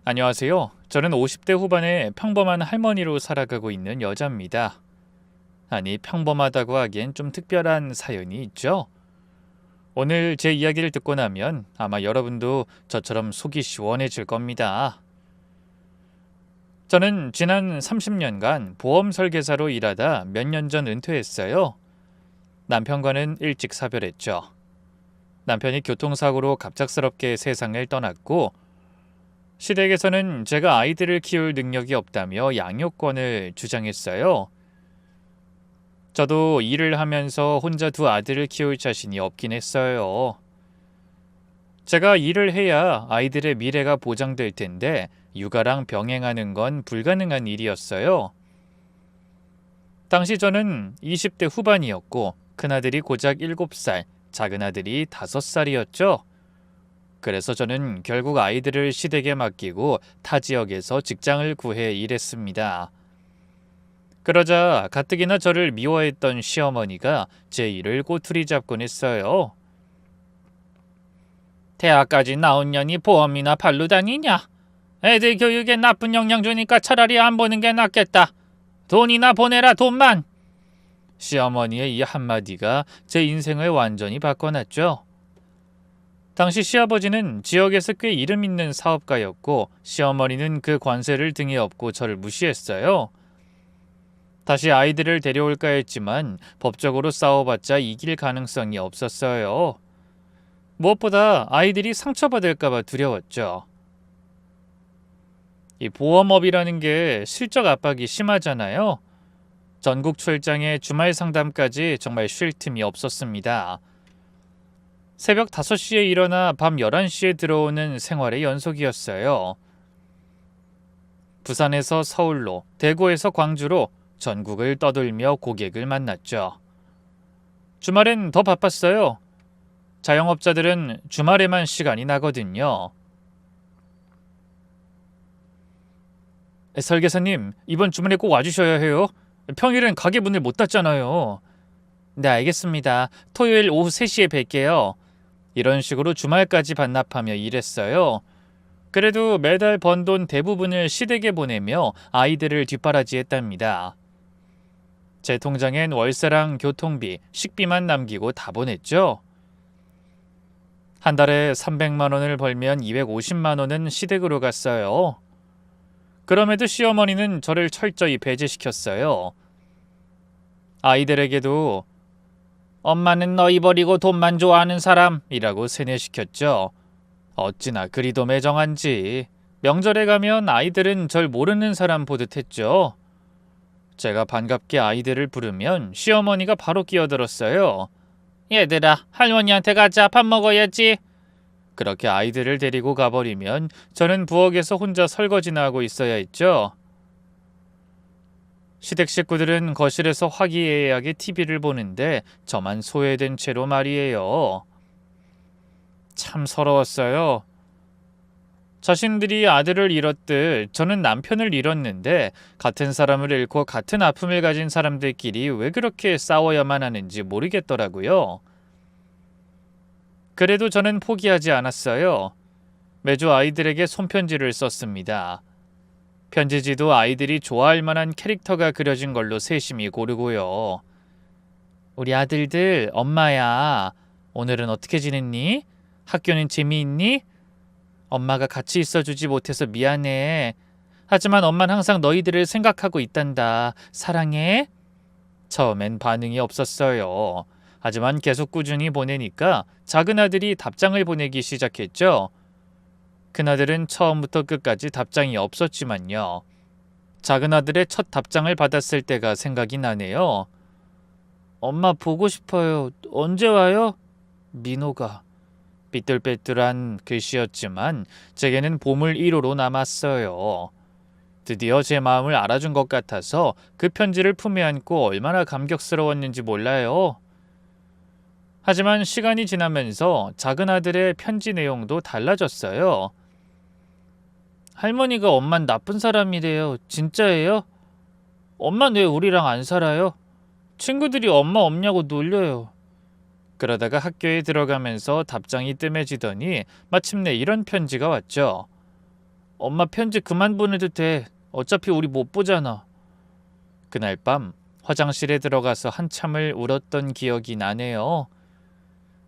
안녕하세요. 저는 50대 후반의 평범한 할머니로 살아가고 있는 여자입니다. 아니, 평범하다고 하기엔 좀 특별한 사연이 있죠? 오늘 제 이야기를 듣고 나면 아마 여러분도 저처럼 속이 시원해질 겁니다. 저는 지난 30년간 보험 설계사로 일하다 몇 년 전 은퇴했어요. 남편과는 일찍 사별했죠. 남편이 교통사고로 갑작스럽게 세상을 떠났고, 시댁에서는 제가 아이들을 키울 능력이 없다며 양육권을 주장했어요. 저도 일을 하면서 혼자 두 아들을 키울 자신이 없긴 했어요. 제가 일을 해야 아이들의 미래가 보장될 텐데 육아랑 병행하는 건 불가능한 일이었어요. 당시 저는 20대 후반이었고 큰아들이 고작 7살, 작은아들이 5살이었죠. 그래서 저는 결국 아이들을 시댁에 맡기고 타 지역에서 직장을 구해 일했습니다. 그러자 가뜩이나 저를 미워했던 시어머니가 제 일을 꼬투리 잡곤 했어요. 대학까지 나온 년이 보험이나 팔로 다니냐? 애들 교육에 나쁜 영향 주니까 차라리 안 보는 게 낫겠다. 돈이나 보내라, 돈만. 시어머니의 이 한마디가 제 인생을 완전히 바꿔놨죠. 당시 시아버지는 지역에서 꽤 이름 있는 사업가였고 시어머니는 그 관세를 등에 업고 저를 무시했어요. 다시 아이들을 데려올까 했지만 법적으로 싸워봤자 이길 가능성이 없었어요. 무엇보다 아이들이 상처받을까봐 두려웠죠. 이 보험업이라는 게 실적 압박이 심하잖아요. 전국 출장에 주말 상담까지 정말 쉴 틈이 없었습니다. 새벽 5시에 일어나 밤 11시에 들어오는 생활의 연속이었어요. 부산에서 서울로, 대구에서 광주로 전국을 떠돌며 고객을 만났죠. 주말엔 더 바빴어요. 자영업자들은 주말에만 시간이 나거든요. 설계사님, 이번 주말에 꼭 와주셔야 해요. 평일엔 가게 문을 못 닫잖아요. 네, 알겠습니다. 토요일 오후 3시에 뵐게요. 이런 식으로 주말까지 반납하며 일했어요. 그래도 매달 번 돈 대부분을 시댁에 보내며 아이들을 뒷바라지했답니다. 제 통장엔 월세랑 교통비, 식비만 남기고 다 보냈죠. 한 달에 300만 원을 벌면 250만 원은 시댁으로 갔어요. 그럼에도 시어머니는 저를 철저히 배제시켰어요. 아이들에게도 엄마는 너희 버리고 돈만 좋아하는 사람이라고 세뇌시켰죠. 어찌나 그리도 매정한지. 명절에 가면 아이들은 절 모르는 사람 보듯 했죠. 제가 반갑게 아이들을 부르면 시어머니가 바로 끼어들었어요. 얘들아, 할머니한테 가자. 밥 먹어야지. 그렇게 아이들을 데리고 가버리면 저는 부엌에서 혼자 설거지나 하고 있어야 했죠. 시댁 식구들은 거실에서 화기애애하게 TV를 보는데 저만 소외된 채로 말이에요. 참 서러웠어요. 자신들이 아들을 잃었듯 저는 남편을 잃었는데 같은 사람을 잃고 같은 아픔을 가진 사람들끼리 왜 그렇게 싸워야만 하는지 모르겠더라고요. 그래도 저는 포기하지 않았어요. 매주 아이들에게 손편지를 썼습니다. 편지지도 아이들이 좋아할 만한 캐릭터가 그려진 걸로 세심히 고르고요. 우리 아들들, 엄마야. 오늘은 어떻게 지냈니? 학교는 재미있니? 엄마가 같이 있어주지 못해서 미안해. 하지만 엄마는 항상 너희들을 생각하고 있단다. 사랑해. 처음엔 반응이 없었어요. 하지만 계속 꾸준히 보내니까 작은 아들이 답장을 보내기 시작했죠. 큰아들은 처음부터 끝까지 답장이 없었지만요. 작은 아들의 첫 답장을 받았을 때가 생각이 나네요. 엄마 보고 싶어요. 언제 와요? 민호가. 삐뚤빼뚤한 글씨였지만 제게는 보물 1호로 남았어요. 드디어 제 마음을 알아준 것 같아서 그 편지를 품에 안고 얼마나 감격스러웠는지 몰라요. 하지만 시간이 지나면서 작은 아들의 편지 내용도 달라졌어요. 할머니가 엄만 나쁜 사람이래요. 진짜예요? 엄만 왜 우리랑 안 살아요? 친구들이 엄마 없냐고 놀려요. 그러다가 학교에 들어가면서 답장이 뜸해지더니 마침내 이런 편지가 왔죠. 엄마 편지 그만 보내도 돼. 어차피 우리 못 보잖아. 그날 밤 화장실에 들어가서 한참을 울었던 기억이 나네요.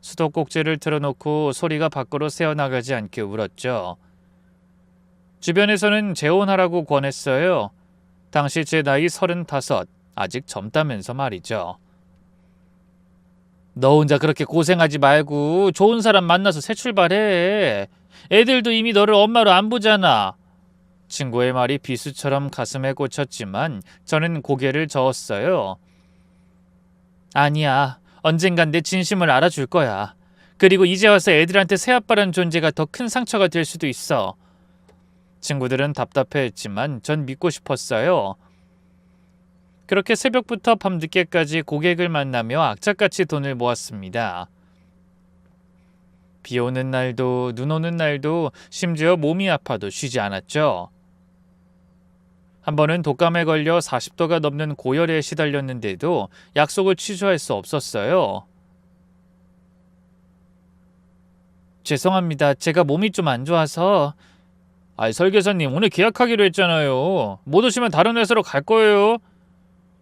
수도꼭지를 틀어놓고 소리가 밖으로 새어나가지 않게 울었죠. 주변에서는 재혼하라고 권했어요. 당시 제 나이 35, 아직 젊다면서 말이죠. 너 혼자 그렇게 고생하지 말고 좋은 사람 만나서 새 출발해. 애들도 이미 너를 엄마로 안 보잖아. 친구의 말이 비수처럼 가슴에 꽂혔지만 저는 고개를 저었어요. 아니야. 언젠간 내 진심을 알아줄 거야. 그리고 이제 와서 애들한테 새아빠란 존재가 더 큰 상처가 될 수도 있어. 친구들은 답답해했지만 전 믿고 싶었어요. 그렇게 새벽부터 밤늦게까지 고객을 만나며 악착같이 돈을 모았습니다. 비 오는 날도 눈 오는 날도 심지어 몸이 아파도 쉬지 않았죠. 한 번은 독감에 걸려 40도가 넘는 고열에 시달렸는데도 약속을 취소할 수 없었어요. 죄송합니다. 제가 몸이 좀 안 좋아서. 설계사님 오늘 계약하기로 했잖아요. 못 오시면 다른 회사로 갈 거예요.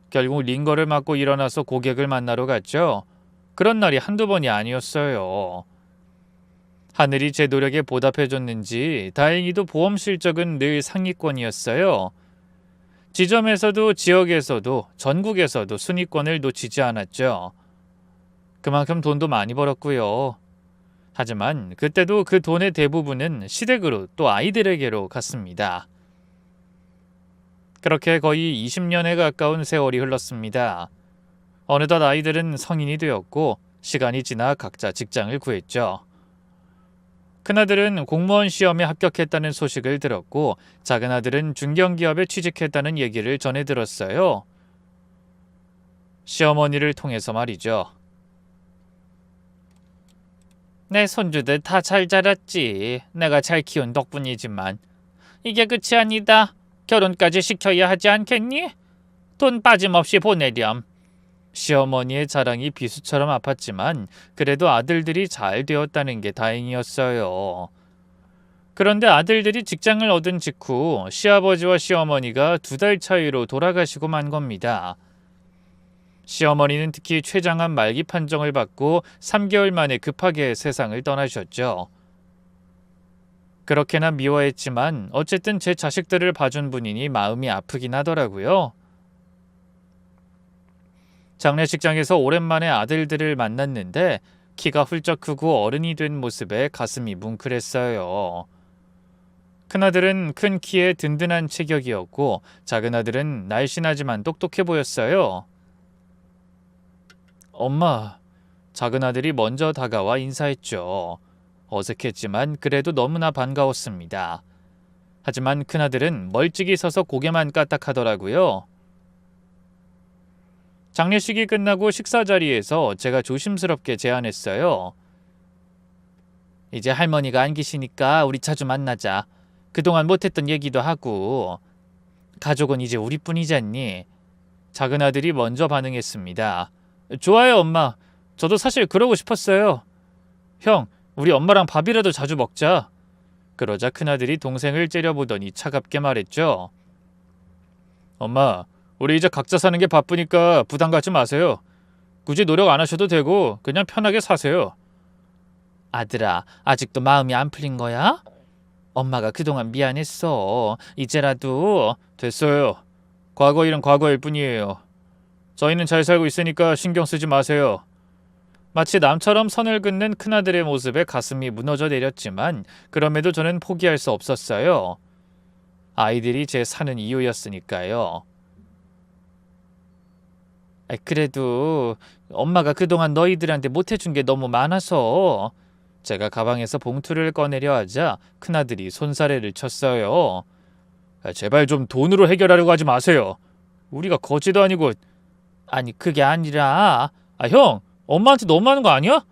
결국 링거를 맞고 일어나서 고객을 만나러 갔죠. 그런 날이 한두 번이 아니었어요. 하늘이 제 노력에 보답해줬는지 다행히도 보험 실적은 늘 상위권이었어요. 지점에서도 지역에서도 전국에서도 순위권을 놓치지 않았죠. 그만큼 돈도 많이 벌었고요. 하지만 그때도 그 돈의 대부분은 시댁으로 또 아이들에게로 갔습니다. 그렇게 거의 20년에 가까운 세월이 흘렀습니다. 어느덧 아이들은 성인이 되었고 시간이 지나 각자 직장을 구했죠. 큰아들은 공무원 시험에 합격했다는 소식을 들었고 작은아들은 중견기업에 취직했다는 얘기를 전해 들었어요. 시어머니를 통해서 말이죠. 내 손주들 다 잘 자랐지. 내가 잘 키운 덕분이지만 이게 끝이 아니다. 결혼까지 시켜야 하지 않겠니? 돈 빠짐없이 보내렴. 시어머니의 자랑이 비수처럼 아팠지만 그래도 아들들이 잘 되었다는 게 다행이었어요. 그런데 아들들이 직장을 얻은 직후 시아버지와 시어머니가 2달 차이로 돌아가시고 만 겁니다. 시어머니는 특히 췌장암 말기 판정을 받고 3개월 만에 급하게 세상을 떠나셨죠. 그렇게나 미워했지만 어쨌든 제 자식들을 봐준 분이니 마음이 아프긴 하더라고요. 장례식장에서 오랜만에 아들들을 만났는데 키가 훌쩍 크고 어른이 된 모습에 가슴이 뭉클했어요. 큰아들은 큰 키에 든든한 체격이었고 작은아들은 날씬하지만 똑똑해 보였어요. 엄마, 작은아들이 먼저 다가와 인사했죠. 어색했지만 그래도 너무나 반가웠습니다. 하지만 큰아들은 멀찍이 서서 고개만 까딱하더라고요. 장례식이 끝나고 식사 자리에서 제가 조심스럽게 제안했어요. 이제 할머니가 안 계시니까 우리 자주 만나자. 그동안 못했던 얘기도 하고. 가족은 이제 우리뿐이잖니. 작은아들이 먼저 반응했습니다. 좋아요, 엄마. 저도 사실 그러고 싶었어요. 형, 우리 엄마랑 밥이라도 자주 먹자. 그러자 큰아들이 동생을 째려보더니 차갑게 말했죠. 엄마, 우리 이제 각자 사는 게 바쁘니까 부담 갖지 마세요. 굳이 노력 안 하셔도 되고 그냥 편하게 사세요. 아들아, 아직도 마음이 안 풀린 거야? 엄마가 그동안 미안했어. 이제라도. 됐어요. 과거 일은 과거일 뿐이에요. 저희는 잘 살고 있으니까 신경 쓰지 마세요. 마치 남처럼 선을 긋는 큰아들의 모습에 가슴이 무너져 내렸지만 그럼에도 저는 포기할 수 없었어요. 아이들이 제 사는 이유였으니까요. 그래도 엄마가 그동안 너희들한테 못해준 게 너무 많아서. 제가 가방에서 봉투를 꺼내려 하자 큰아들이 손사래를 쳤어요. 제발 좀 돈으로 해결하려고 하지 마세요. 우리가 거지도 아니고. 아니 그게 아니라. 형, 엄마한테 너무하는 거 아니야?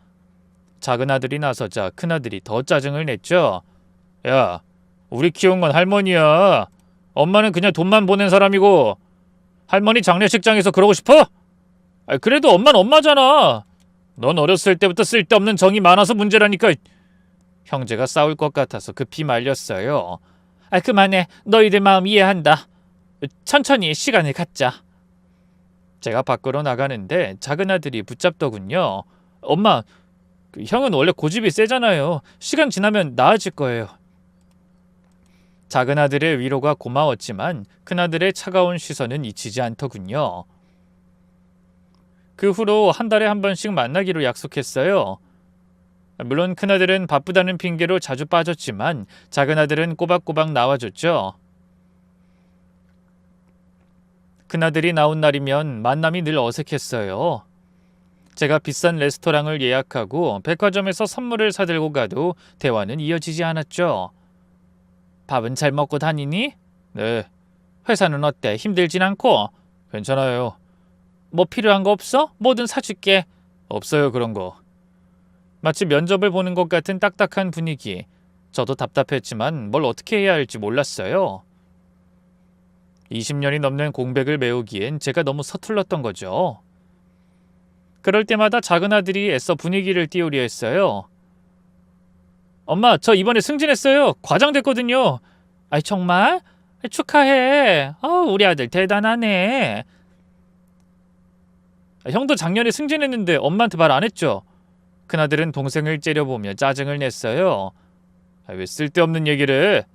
작은아들이 나서자 큰아들이 더 짜증을 냈죠. 야, 우리 키운 건 할머니야. 엄마는 그냥 돈만 보낸 사람이고. 할머니 장례식장에서 그러고 싶어? 그래도 엄마는 엄마잖아. 넌 어렸을 때부터 쓸데없는 정이 많아서 문제라니까. 형제가 싸울 것 같아서 급히 말렸어요. 그만해. 너희들 마음 이해한다. 천천히 시간을 갖자. 제가 밖으로 나가는데 작은 아들이 붙잡더군요. 엄마, 형은 원래 고집이 세잖아요. 시간 지나면 나아질 거예요. 작은 아들의 위로가 고마웠지만 큰아들의 차가운 시선은 잊히지 않더군요. 그 후로 한 달에 한 번씩 만나기로 약속했어요. 물론 큰아들은 바쁘다는 핑계로 자주 빠졌지만 작은 아들은 꼬박꼬박 나와줬죠. 큰아들이 나온 날이면 만남이 늘 어색했어요. 제가 비싼 레스토랑을 예약하고 백화점에서 선물을 사들고 가도 대화는 이어지지 않았죠. 밥은 잘 먹고 다니니? 네. 회사는 어때? 힘들진 않고? 괜찮아요. 뭐 필요한 거 없어? 뭐든 사줄게. 없어요, 그런 거. 마치 면접을 보는 것 같은 딱딱한 분위기. 저도 답답했지만 뭘 어떻게 해야 할지 몰랐어요. 20년이 넘는 공백을 메우기엔 제가 너무 서툴렀던 거죠. 그럴 때마다 작은 아들이 애써 분위기를 띄우려 했어요. 엄마, 저 이번에 승진했어요. 과장 됐거든요. 아이, 정말? 축하해. 우리 아들 대단하네. 형도 작년에 승진했는데 엄마한테 말 안 했죠? 큰아들은 동생을 째려보며 짜증을 냈어요. 왜 쓸데없는 얘기를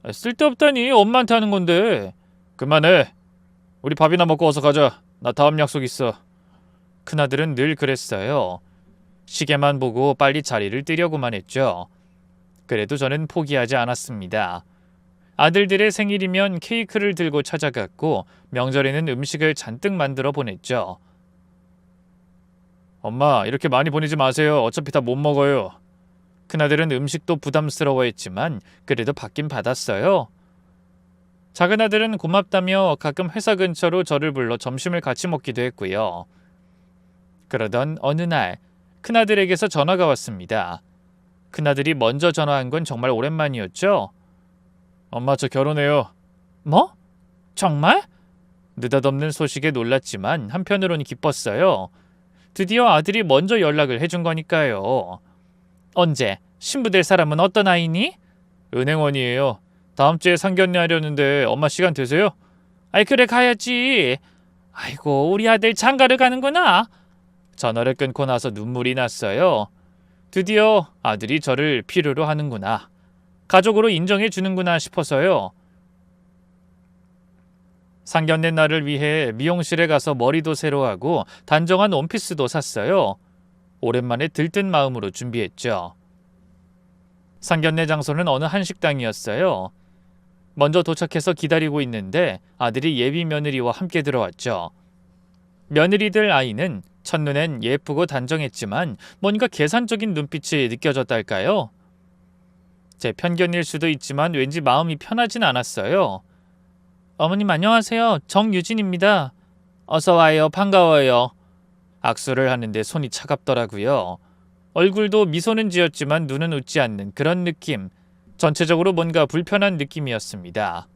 해? 쓸데없다니, 엄마한테 하는 건데. 그만해. 우리 밥이나 먹고 어서 가자. 나 다음 약속 있어. 큰아들은 늘 그랬어요. 시계만 보고 빨리 자리를 뜨려고만 했죠. 그래도 저는 포기하지 않았습니다. 아들들의 생일이면 케이크를 들고 찾아갔고 명절에는 음식을 잔뜩 만들어 보냈죠. 엄마, 이렇게 많이 보내지 마세요. 어차피 다 못 먹어요. 큰아들은 음식도 부담스러워했지만 그래도 받긴 받았어요. 작은 아들은 고맙다며 가끔 회사 근처로 저를 불러 점심을 같이 먹기도 했고요. 그러던 어느 날 큰아들에게서 전화가 왔습니다. 큰아들이 먼저 전화한 건 정말 오랜만이었죠. 엄마, 저 결혼해요. 뭐? 정말? 느닷없는 소식에 놀랐지만 한편으로는 기뻤어요. 드디어 아들이 먼저 연락을 해준 거니까요. 언제? 신부 될 사람은 어떤 아이니? 은행원이에요. 다음 주에 상견례 하려는데 엄마 시간 되세요? 아이, 그래, 가야지. 아이고, 우리 아들 장가를 가는구나. 전화를 끊고 나서 눈물이 났어요. 드디어 아들이 저를 필요로 하는구나. 가족으로 인정해 주는구나 싶어서요. 상견례 날을 위해 미용실에 가서 머리도 새로 하고 단정한 원피스도 샀어요. 오랜만에 들뜬 마음으로 준비했죠. 상견례 장소는 어느 한식당이었어요. 먼저 도착해서 기다리고 있는데 아들이 예비 며느리와 함께 들어왔죠. 며느리들 아이는 첫눈엔 예쁘고 단정했지만 뭔가 계산적인 눈빛이 느껴졌달까요? 제 편견일 수도 있지만 왠지 마음이 편하진 않았어요. 어머님 안녕하세요. 정유진입니다. 어서 와요. 반가워요. 악수를 하는데 손이 차갑더라고요. 얼굴도 미소는 지었지만 눈은 웃지 않는 그런 느낌. 전체적으로 뭔가 불편한 느낌이었습니다.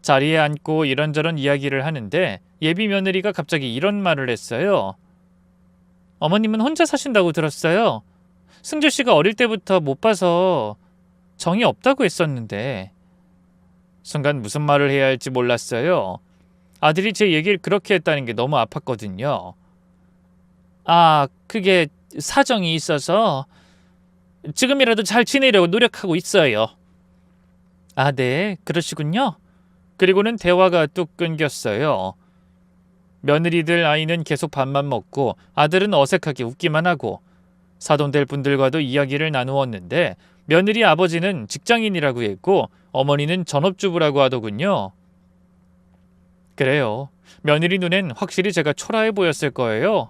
자리에 앉고 이런저런 이야기를 하는데 예비 며느리가 갑자기 이런 말을 했어요. 어머님은 혼자 사신다고 들었어요. 승주 씨가 어릴 때부터 못 봐서 정이 없다고 했었는데. 순간 무슨 말을 해야 할지 몰랐어요. 아들이 제 얘기를 그렇게 했다는 게 너무 아팠거든요. 아, 그게 사정이 있어서 지금이라도 잘 지내려고 노력하고 있어요. 아, 네, 그러시군요. 그리고는 대화가 뚝 끊겼어요. 며느리들 아이는 계속 밥만 먹고 아들은 어색하게 웃기만 하고 사돈될 분들과도 이야기를 나누었는데 며느리 아버지는 직장인이라고 했고 어머니는 전업주부라고 하더군요. 그래요. 며느리 눈엔 확실히 제가 초라해 보였을 거예요.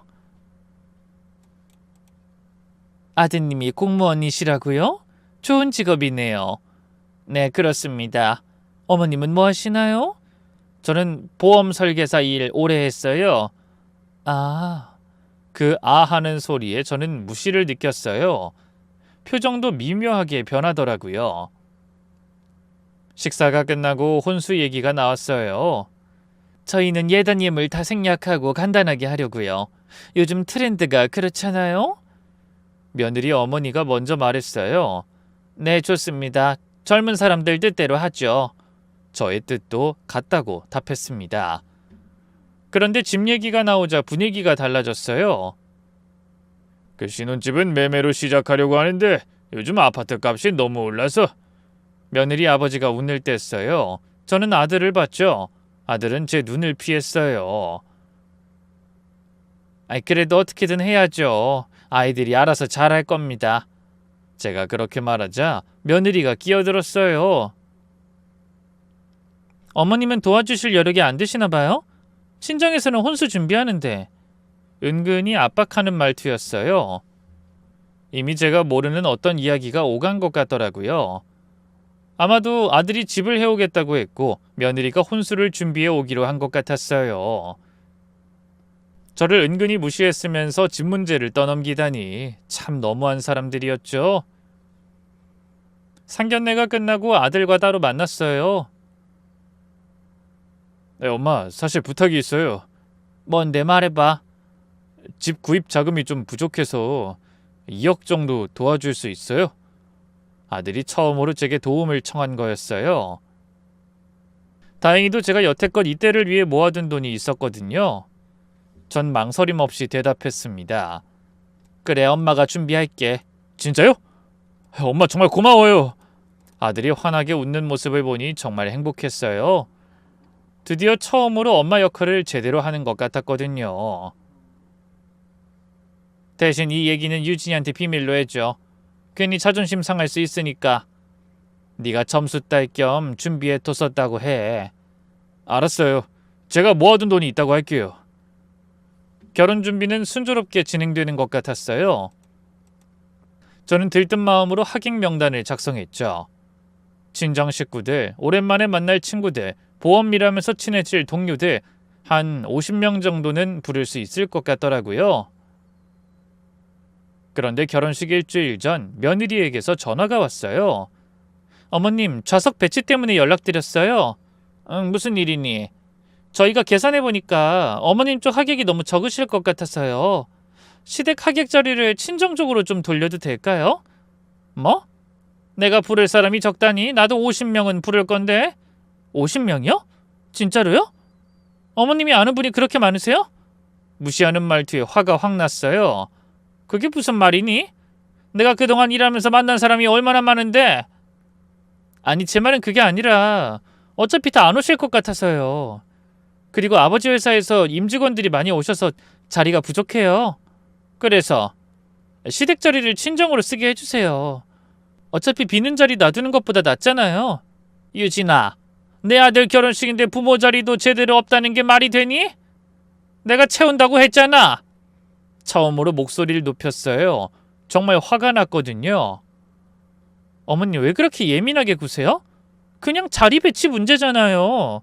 아드님이 공무원이시라고요? 좋은 직업이네요. 네, 그렇습니다. 어머님은 뭐 하시나요? 저는 보험 설계사 일 오래 했어요. 아, 그 아 하는 소리에 저는 무시를 느꼈어요. 표정도 미묘하게 변하더라고요. 식사가 끝나고 혼수 얘기가 나왔어요. 저희는 예단 예물 다 생략하고 간단하게 하려고요. 요즘 트렌드가 그렇잖아요? 며느리 어머니가 먼저 말했어요. 네, 좋습니다. 젊은 사람들 뜻대로 하죠. 저의 뜻도 같다고 답했습니다. 그런데 집 얘기가 나오자 분위기가 달라졌어요. 그 신혼집은 매매로 시작하려고 하는데 요즘 아파트 값이 너무 올라서. 며느리 아버지가 운을 뗐어요. 저는 아들을 봤죠. 아들은 제 눈을 피했어요. 그래도 어떻게든 해야죠. 아이들이 알아서 잘할 겁니다. 제가 그렇게 말하자 며느리가 끼어들었어요. 어머님은 도와주실 여력이 안 되시나 봐요? 친정에서는 혼수 준비하는데. 은근히 압박하는 말투였어요. 이미 제가 모르는 어떤 이야기가 오간 것 같더라고요. 아마도 아들이 집을 해오겠다고 했고 며느리가 혼수를 준비해 오기로 한 것 같았어요. 저를 은근히 무시했으면서 집 문제를 떠넘기다니 참 너무한 사람들이었죠. 상견례가 끝나고 아들과 따로 만났어요. 네, 엄마, 사실 부탁이 있어요. 뭔데 말해봐. 집 구입 자금이 좀 부족해서 2억 정도 도와줄 수 있어요? 아들이 처음으로 제게 도움을 청한 거였어요. 다행히도 제가 여태껏 이때를 위해 모아둔 돈이 있었거든요. 전 망설임 없이 대답했습니다. 그래, 엄마가 준비할게. 진짜요? 엄마 정말 고마워요. 아들이 환하게 웃는 모습을 보니 정말 행복했어요. 드디어 처음으로 엄마 역할을 제대로 하는 것 같았거든요. 대신 이 얘기는 유진이한테 비밀로 해줘. 괜히 자존심 상할 수 있으니까. 네가 점수 딸 겸 준비해 뒀었다고 해. 알았어요. 제가 모아둔 돈이 있다고 할게요. 결혼 준비는 순조롭게 진행되는 것 같았어요. 저는 들뜬 마음으로 하객 명단을 작성했죠. 친정 식구들, 오랜만에 만날 친구들, 보험 일하면서 친해질 동료들 한 50명 정도는 부를 수 있을 것 같더라고요. 그런데 결혼식 일주일 전 며느리에게서 전화가 왔어요. 어머님, 좌석 배치 때문에 연락드렸어요. 무슨 일이니? 저희가 계산해보니까 어머님 쪽 하객이 너무 적으실 것 같아서요. 시댁 하객 자리를 친정 쪽으로 좀 돌려도 될까요? 뭐? 내가 부를 사람이 적다니 나도 50명은 부를 건데. 50명이요? 진짜로요? 어머님이 아는 분이 그렇게 많으세요? 무시하는 말투에 화가 확 났어요. 그게 무슨 말이니? 내가 그동안 일하면서 만난 사람이 얼마나 많은데. 아니, 제 말은 그게 아니라 어차피 다 안 오실 것 같아서요. 그리고 아버지 회사에서 임직원들이 많이 오셔서 자리가 부족해요. 그래서 시댁 자리를 친정으로 쓰게 해주세요. 어차피 비는 자리 놔두는 것보다 낫잖아요. 유진아, 내 아들 결혼식인데 부모 자리도 제대로 없다는 게 말이 되니? 내가 채운다고 했잖아. 처음으로 목소리를 높였어요. 정말 화가 났거든요. 어머니, 왜 그렇게 예민하게 구세요? 그냥 자리 배치 문제잖아요.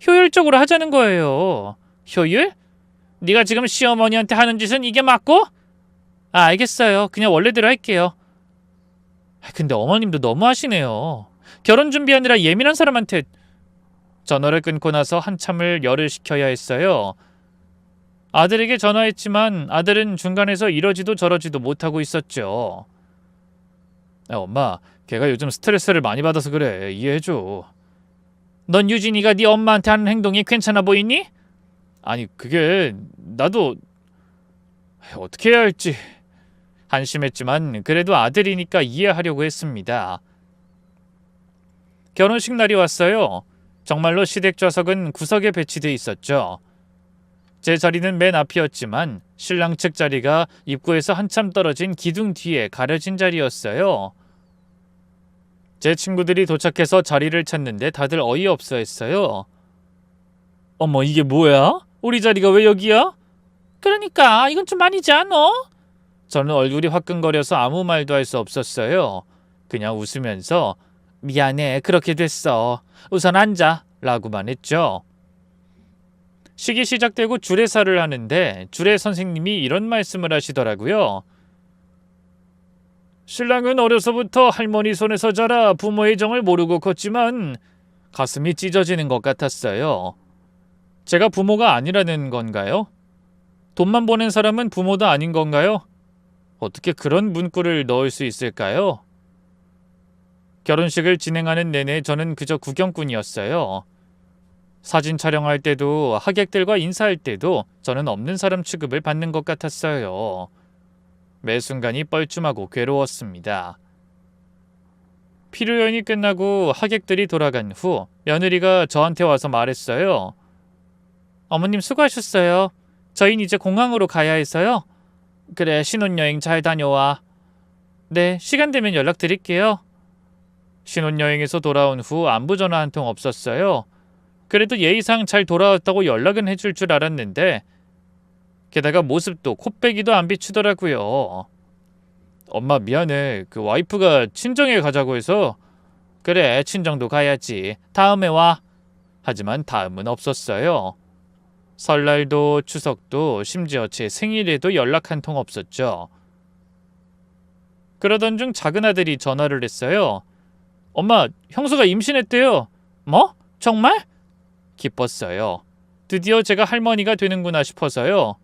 효율적으로 하자는 거예요. 효율? 네가 지금 시어머니한테 하는 짓은 이게 맞고? 알겠어요. 그냥 원래대로 할게요. 근데 어머님도 너무하시네요. 결혼 준비하느라 예민한 사람한테. 전화를 끊고 나서 한참을 열을 식혀야 했어요. 아들에게 전화했지만 아들은 중간에서 이러지도 저러지도 못하고 있었죠. 엄마, 걔가 요즘 스트레스를 많이 받아서 그래. 이해해줘. 넌 유진이가 네 엄마한테 하는 행동이 괜찮아 보이니? 아니, 그게 나도 어떻게 해야 할지. 한심했지만 그래도 아들이니까 이해하려고 했습니다. 결혼식 날이 왔어요. 정말로 시댁 좌석은 구석에 배치돼 있었죠. 제 자리는 맨 앞이었지만 신랑 측 자리가 입구에서 한참 떨어진 기둥 뒤에 가려진 자리였어요. 제 친구들이 도착해서 자리를 찾는데 다들 어이없어 했어요. 어머, 이게 뭐야? 우리 자리가 왜 여기야? 그러니까 이건 좀 아니지 않어? 저는 얼굴이 화끈거려서 아무 말도 할 수 없었어요. 그냥 웃으면서 미안해, 그렇게 됐어. 우선 앉아 라고만 했죠. 식이 시작되고 주례사를 하는데 주례 선생님이 이런 말씀을 하시더라고요. 신랑은 어려서부터 할머니 손에서 자라 부모의 정을 모르고 컸지만 가슴이 찢어지는 것 같았어요. 제가 부모가 아니라는 건가요? 돈만 보낸 사람은 부모도 아닌 건가요? 어떻게 그런 문구를 넣을 수 있을까요? 결혼식을 진행하는 내내 저는 그저 구경꾼이었어요. 사진 촬영할 때도 하객들과 인사할 때도 저는 없는 사람 취급을 받는 것 같았어요. 매 순간이 뻘쭘하고 괴로웠습니다. 피로연이 끝나고 하객들이 돌아간 후 며느리가 저한테 와서 말했어요. 어머님 수고하셨어요. 저희는 이제 공항으로 가야 해서요. 그래, 신혼여행 잘 다녀와. 네, 시간 되면 연락드릴게요. 신혼여행에서 돌아온 후 안부 전화 한 통 없었어요. 그래도 예의상 잘 돌아왔다고 연락은 해줄 줄 알았는데 게다가 모습도 코빼기도 안 비추더라고요. 엄마 미안해. 그 와이프가 친정에 가자고 해서. 그래, 친정도 가야지. 다음에 와. 하지만 다음은 없었어요. 설날도 추석도 심지어 제 생일에도 연락 한 통 없었죠. 그러던 중 작은 아들이 전화를 했어요. 엄마, 형수가 임신했대요. 뭐? 정말? 기뻤어요. 드디어 제가 할머니가 되는구나 싶어서요.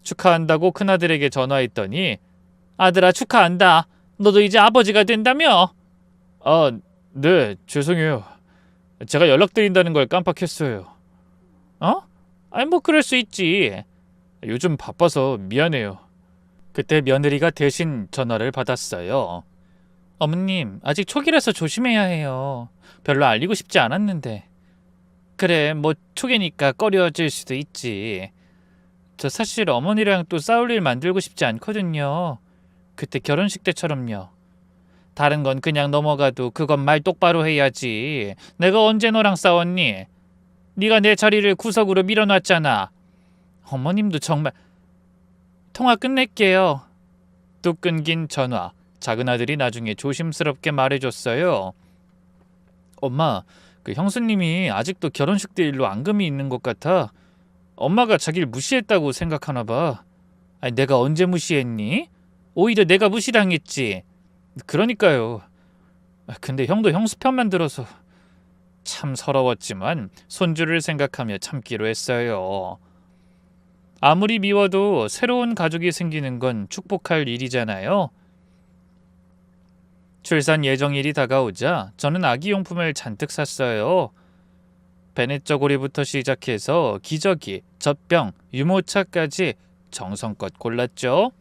축하한다고 큰아들에게 전화했더니 아들아 축하한다. 너도 이제 아버지가 된다며? 아, 네, 죄송해요. 제가 연락드린다는 걸 깜빡했어요. 어? 아니 뭐 그럴 수 있지. 요즘 바빠서 미안해요. 그때 며느리가 대신 전화를 받았어요. 어머님, 아직 초기라서 조심해야 해요. 별로 알리고 싶지 않았는데. 그래, 뭐 초기니까 꺼려질 수도 있지. 저 사실 어머니랑 또 싸울 일 만들고 싶지 않거든요. 그때 결혼식 때처럼요. 다른 건 그냥 넘어가도 그건 말 똑바로 해야지. 내가 언제 너랑 싸웠니? 네가 내 자리를 구석으로 밀어놨잖아. 어머님도 정말... 통화 끝낼게요. 뚝 끊긴 전화. 작은 아들이 나중에 조심스럽게 말해줬어요. 엄마, 그 형수님이 아직도 결혼식 때 일로 앙금이 있는 것 같아. 엄마가 자기를 무시했다고 생각하나 봐. 아니, 내가 언제 무시했니? 오히려 내가 무시당했지. 그러니까요. 근데 형도 형수 편만 들어서 참 서러웠지만 손주를 생각하며 참기로 했어요. 아무리 미워도 새로운 가족이 생기는 건 축복할 일이잖아요. 출산 예정일이 다가오자 저는 아기용품을 잔뜩 샀어요. 베넷 저고리부터 시작해서 기저귀, 젖병, 유모차까지 정성껏 골랐죠.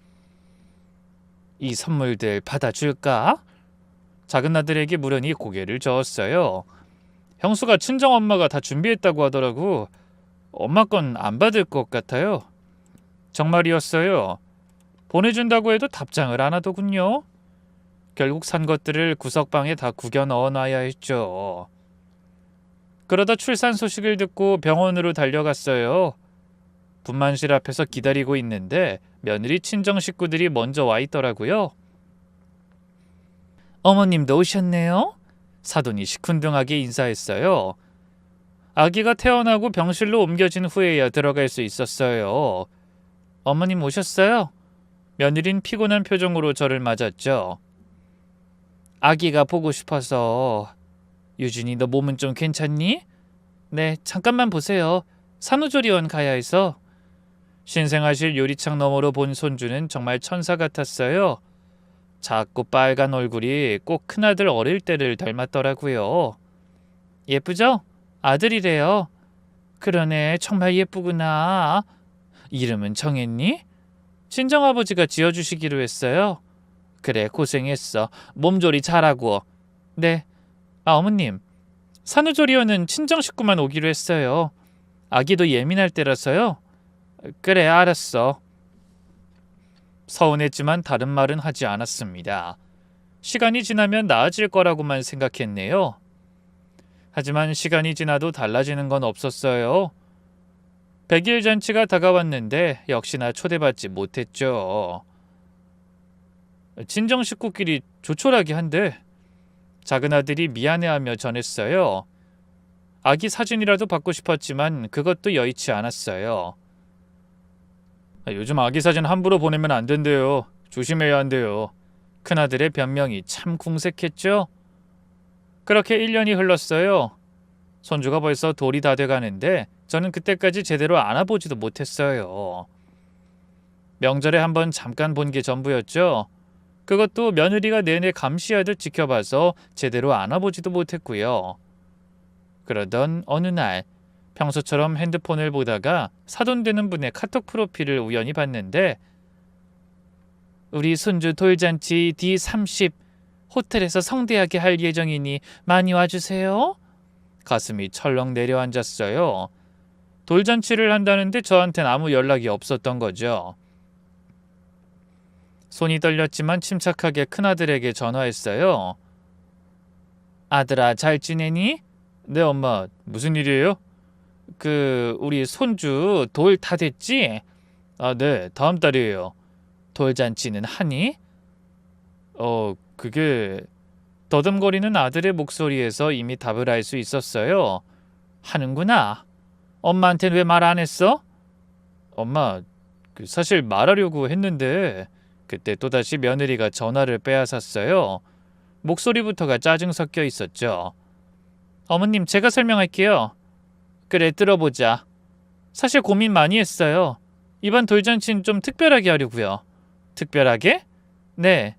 이 선물들 받아줄까? 작은 아들에게 물으니 고개를 저었어요. 형수가 친정엄마가 다 준비했다고 하더라고. 엄마 건 안 받을 것 같아요. 정말이었어요. 보내준다고 해도 답장을 안 하더군요. 결국 산 것들을 구석방에 다 구겨 넣어놔야 했죠. 그러다 출산 소식을 듣고 병원으로 달려갔어요. 분만실 앞에서 기다리고 있는데 며느리 친정 식구들이 먼저 와 있더라고요. 어머님도 오셨네요. 사돈이 시큰둥하게 인사했어요. 아기가 태어나고 병실로 옮겨진 후에야 들어갈 수 있었어요. 어머님 오셨어요? 며느린 피곤한 표정으로 저를 맞았죠. 아기가 보고 싶어서. 유진이 너 몸은 좀 괜찮니? 네, 잠깐만 보세요. 산후조리원 가야 해서. 신생아실 유리창 너머로 본 손주는 정말 천사 같았어요. 작고 빨간 얼굴이 꼭 큰아들 어릴 때를 닮았더라고요. 예쁘죠? 아들이래요. 그러네, 정말 예쁘구나. 이름은 정했니? 친정아버지가 지어주시기로 했어요. 그래, 고생했어. 몸조리 잘하고. 네. 아, 어머님. 산후조리원은 친정 식구만 오기로 했어요. 아기도 예민할 때라서요. 그래, 알았어. 서운했지만 다른 말은 하지 않았습니다. 시간이 지나면 나아질 거라고만 생각했네요. 하지만 시간이 지나도 달라지는 건 없었어요. 100일 잔치가 다가왔는데 역시나 초대받지 못했죠. 친정 식구끼리 조촐하게 한데 작은 아들이 미안해하며 전했어요. 아기 사진이라도 받고 싶었지만 그것도 여의치 않았어요. 요즘 아기 사진 함부로 보내면 안 된대요. 조심해야 한대요. 큰아들의 변명이 참 궁색했죠. 그렇게 1년이 흘렀어요. 손주가 벌써 돌이 다 돼가는데 저는 그때까지 제대로 안아보지도 못했어요. 명절에 한번 잠깐 본 게 전부였죠. 그것도 며느리가 내내 감시하듯 지켜봐서 제대로 안아보지도 못했고요. 그러던 어느 날 평소처럼 핸드폰을 보다가 사돈되는 분의 카톡 프로필을 우연히 봤는데 우리 손주 돌잔치 D30 호텔에서 성대하게 할 예정이니 많이 와주세요. 가슴이 철렁 내려앉았어요. 돌잔치를 한다는데 저한텐 아무 연락이 없었던 거죠. 손이 떨렸지만 침착하게 큰아들에게 전화했어요. 아들아, 잘 지내니? 네, 엄마. 무슨 일이에요? 우리 손주 돌 다 됐지? 아, 네. 다음 달이에요. 돌잔치는 하니? 그게... 더듬거리는 아들의 목소리에서 이미 답을 알 수 있었어요. 하는구나. 엄마한테는 왜 말 안 했어? 엄마, 사실 말하려고 했는데 그때 또다시 며느리가 전화를 빼앗았어요. 목소리부터가 짜증 섞여 있었죠. 어머님, 제가 설명할게요. 그래, 들어보자. 사실 고민 많이 했어요. 이번 돌잔치는 좀 특별하게 하려고요. 특별하게? 네.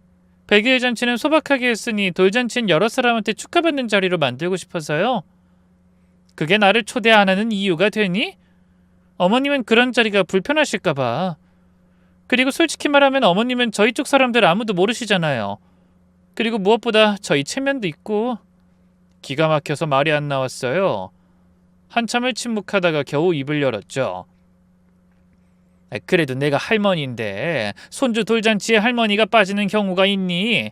100일 잔치는 소박하게 했으니 돌잔치는 여러 사람한테 축하받는 자리로 만들고 싶어서요. 그게 나를 초대 안 하는 이유가 되니? 어머님은 그런 자리가 불편하실까 봐. 그리고 솔직히 말하면 어머님은 저희 쪽 사람들 아무도 모르시잖아요. 그리고 무엇보다 저희 체면도 있고. 기가 막혀서 말이 안 나왔어요. 한참을 침묵하다가 겨우 입을 열었죠. 그래도 내가 할머니인데 손주 돌잔치에 할머니가 빠지는 경우가 있니?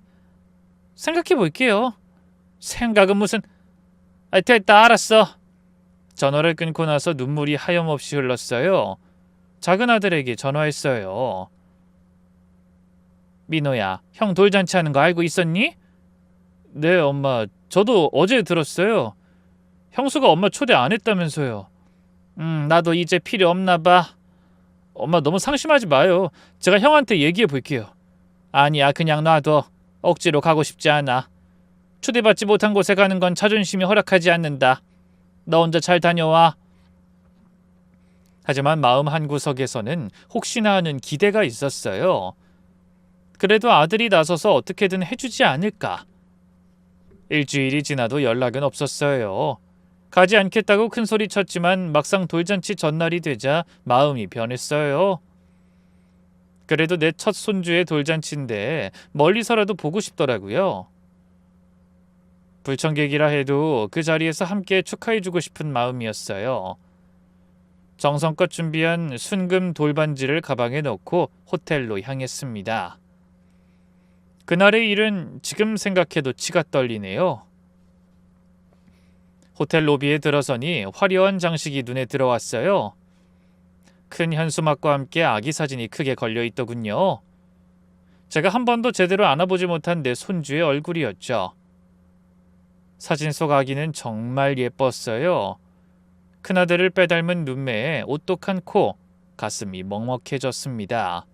생각해 볼게요. 생각은 무슨... 됐다, 알았어. 전화를 끊고 나서 눈물이 하염없이 흘렀어요. 작은 아들에게 전화했어요. 민호야, 형 돌잔치 하는 거 알고 있었니? 네, 엄마. 저도 어제 들었어요. 형수가 엄마 초대 안 했다면서요. 나도 이제 필요 없나 봐. 엄마, 너무 상심하지 마요. 제가 형한테 얘기해 볼게요. 아니야, 그냥 놔둬. 억지로 가고 싶지 않아. 초대받지 못한 곳에 가는 건 자존심이 허락하지 않는다. 너 혼자 잘 다녀와. 하지만 마음 한구석에서는 혹시나 하는 기대가 있었어요. 그래도 아들이 나서서 어떻게든 해주지 않을까. 일주일이 지나도 연락은 없었어요. 가지 않겠다고 큰소리 쳤지만 막상 돌잔치 전날이 되자 마음이 변했어요. 그래도 내 첫 손주의 돌잔치인데 멀리서라도 보고 싶더라고요. 불청객이라 해도 그 자리에서 함께 축하해주고 싶은 마음이었어요. 정성껏 준비한 순금 돌반지를 가방에 넣고 호텔로 향했습니다. 그날의 일은 지금 생각해도 치가 떨리네요. 호텔 로비에 들어서니 화려한 장식이 눈에 들어왔어요. 큰 현수막과 함께 아기 사진이 크게 걸려있더군요. 제가 한 번도 제대로 안아보지 못한 내 손주의 얼굴이었죠. 사진 속 아기는 정말 예뻤어요. 큰아들을 빼닮은 눈매에 오똑한 코, 가슴이 먹먹해졌습니다.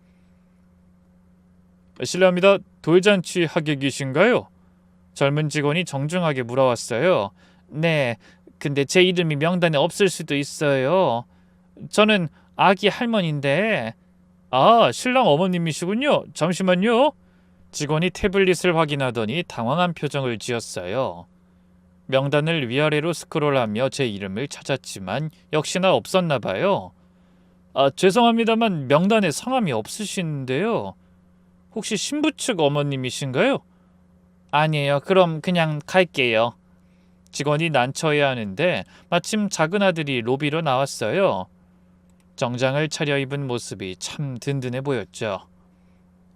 실례합니다. 돌잔치 하객이신가요? 젊은 직원이 정중하게 물어왔어요. 네, 근데 제 이름이 명단에 없을 수도 있어요. 저는 아기 할머니인데. 아, 신랑 어머님이시군요. 잠시만요. 직원이 태블릿을 확인하더니 당황한 표정을 지었어요. 명단을 위아래로 스크롤하며 제 이름을 찾았지만 역시나 없었나 봐요. 죄송합니다만 명단에 성함이 없으신데요. 혹시 신부 측 어머님이신가요? 아니에요. 그럼 그냥 갈게요. 직원이 난처해야 하는데 마침 작은 아들이 로비로 나왔어요. 정장을 차려입은 모습이 참 든든해 보였죠.